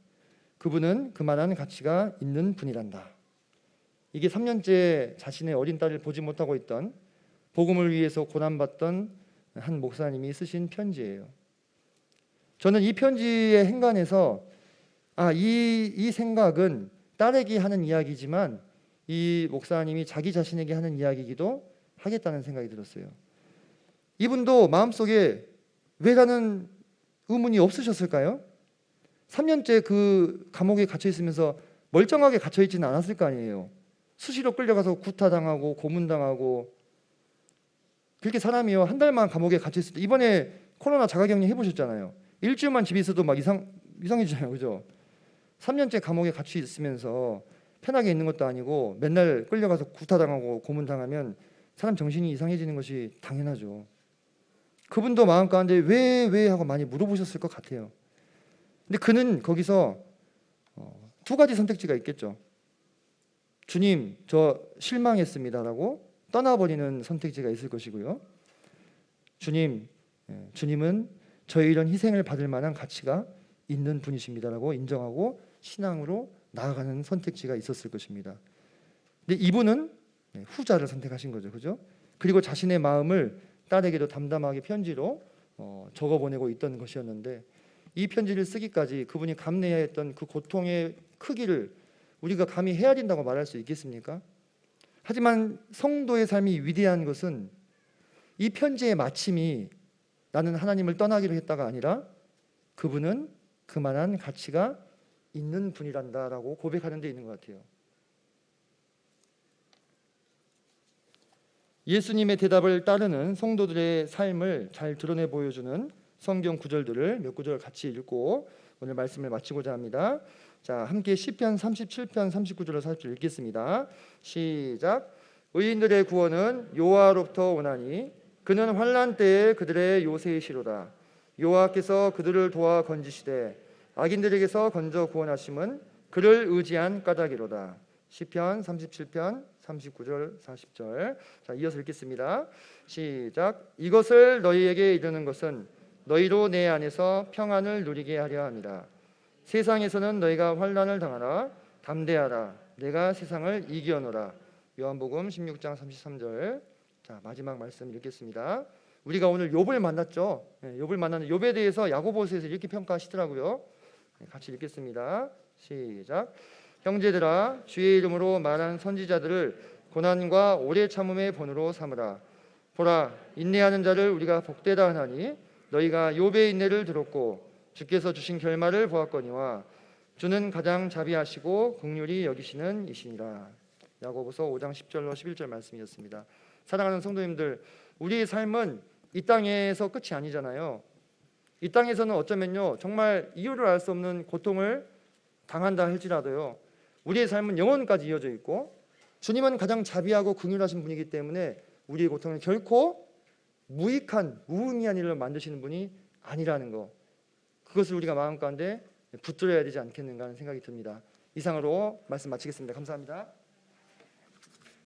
그분은 그만한 가치가 있는 분이란다. 이게 3년째 자신의 어린 딸을 보지 못하고 있던, 복음을 위해서 고난받던 한 목사님이 쓰신 편지예요. 저는 이 편지의 행간에서 이 생각은 딸에게 하는 이야기지만 이 목사님이 자기 자신에게 하는 이야기이기도 하겠다는 생각이 들었어요. 이분도 마음속에 왜라는 의문이 없으셨을까요? 3년째 그 감옥에 갇혀 있으면서 멀쩡하게 갇혀 있지는 않았을 거 아니에요. 수시로 끌려가서 구타당하고 고문당하고, 그렇게 사람이요 한 달만 감옥에 갇혀 있을 때, 이번에 코로나 자가격리 해보셨잖아요. 일주일만 집에 있어도 막 이상해지잖아요. 그죠? 3년째 감옥에 갇혀 있으면서 편하게 있는 것도 아니고 맨날 끌려가서 구타당하고 고문당하면 사람 정신이 이상해지는 것이 당연하죠. 그분도 마음 가운데 왜 하고 많이 물어보셨을 것 같아요. 근데 그는 거기서 두 가지 선택지가 있겠죠. 주님, 저 실망했습니다라고 떠나버리는 선택지가 있을 것이고요. 주님은 저의 이런 희생을 받을 만한 가치가 있는 분이십니다라고 인정하고 신앙으로 나아가는 선택지가 있었을 것입니다. 근데 이분은 후자를 선택하신 거죠, 그죠? 그리고 자신의 마음을 딸에게도 담담하게 편지로 적어 보내고 있던 것이었는데, 이 편지를 쓰기까지 그분이 감내해야 했던 그 고통의 크기를 우리가 감히 헤아린다고 말할 수 있겠습니까? 하지만 성도의 삶이 위대한 것은 이 편지의 마침이 나는 하나님을 떠나기로 했다가 아니라 그분은 그만한 가치가 있는 분이란다라고 고백하는 데 있는 것 같아요. 예수님의 대답을 따르는 성도들의 삶을 잘 드러내 보여주는 성경 구절들을 몇 구절 같이 읽고 오늘 말씀을 마치고자 합니다. 자, 함께 시편 37편 39절로 40절 읽겠습니다. 시작. 의인들의 구원은 여호와로부터 오나니 그는 환난 때에 그들의 요새이시로다. 여호와께서 그들을 도와 건지시되 악인들에게서 건져 구원하심은 그를 의지한 까닭이로다. 시편 37편 39절 40절. 자, 이어서 읽겠습니다. 시작. 이것을 너희에게 이르는 것은 너희로 내 안에서 평안을 누리게 하려 함이라. 세상에서는 너희가 환난을 당하라. 담대하라. 내가 세상을 이겨노라. 요한복음 16장 33절. 자, 마지막 말씀 읽겠습니다. 우리가 오늘 욥을 만났죠. 욥을 만나는 욥에 대해서 야고보서에서 이렇게 평가하시더라고요. 같이 읽겠습니다. 시작. 형제들아, 주의 이름으로 말한 선지자들을 고난과 오래 참음의 본으로 삼으라. 보라, 인내하는 자를 우리가 복되다 하나니 너희가 욥의 인내를 들었고 주께서 주신 결말을 보았거니와 주는 가장 자비하시고 긍휼히 여기시는 이시니라. 야고보서 5장 10절로 11절 말씀이었습니다. 사랑하는 성도님들, 우리의 삶은 이 땅에서 끝이 아니잖아요. 이 땅에서는 어쩌면요, 정말 이유를 알 수 없는 고통을 당한다 할지라도요, 우리의 삶은 영원까지 이어져 있고 주님은 가장 자비하고 긍휼하신 분이기 때문에 우리의 고통을 결코 무익한 무의미한 일로 만드시는 분이 아니라는 거, 그것을 우리가 마음 가운데 붙들어야 되지 않겠는가 하는 생각이 듭니다. 이상으로 말씀 마치겠습니다. 감사합니다.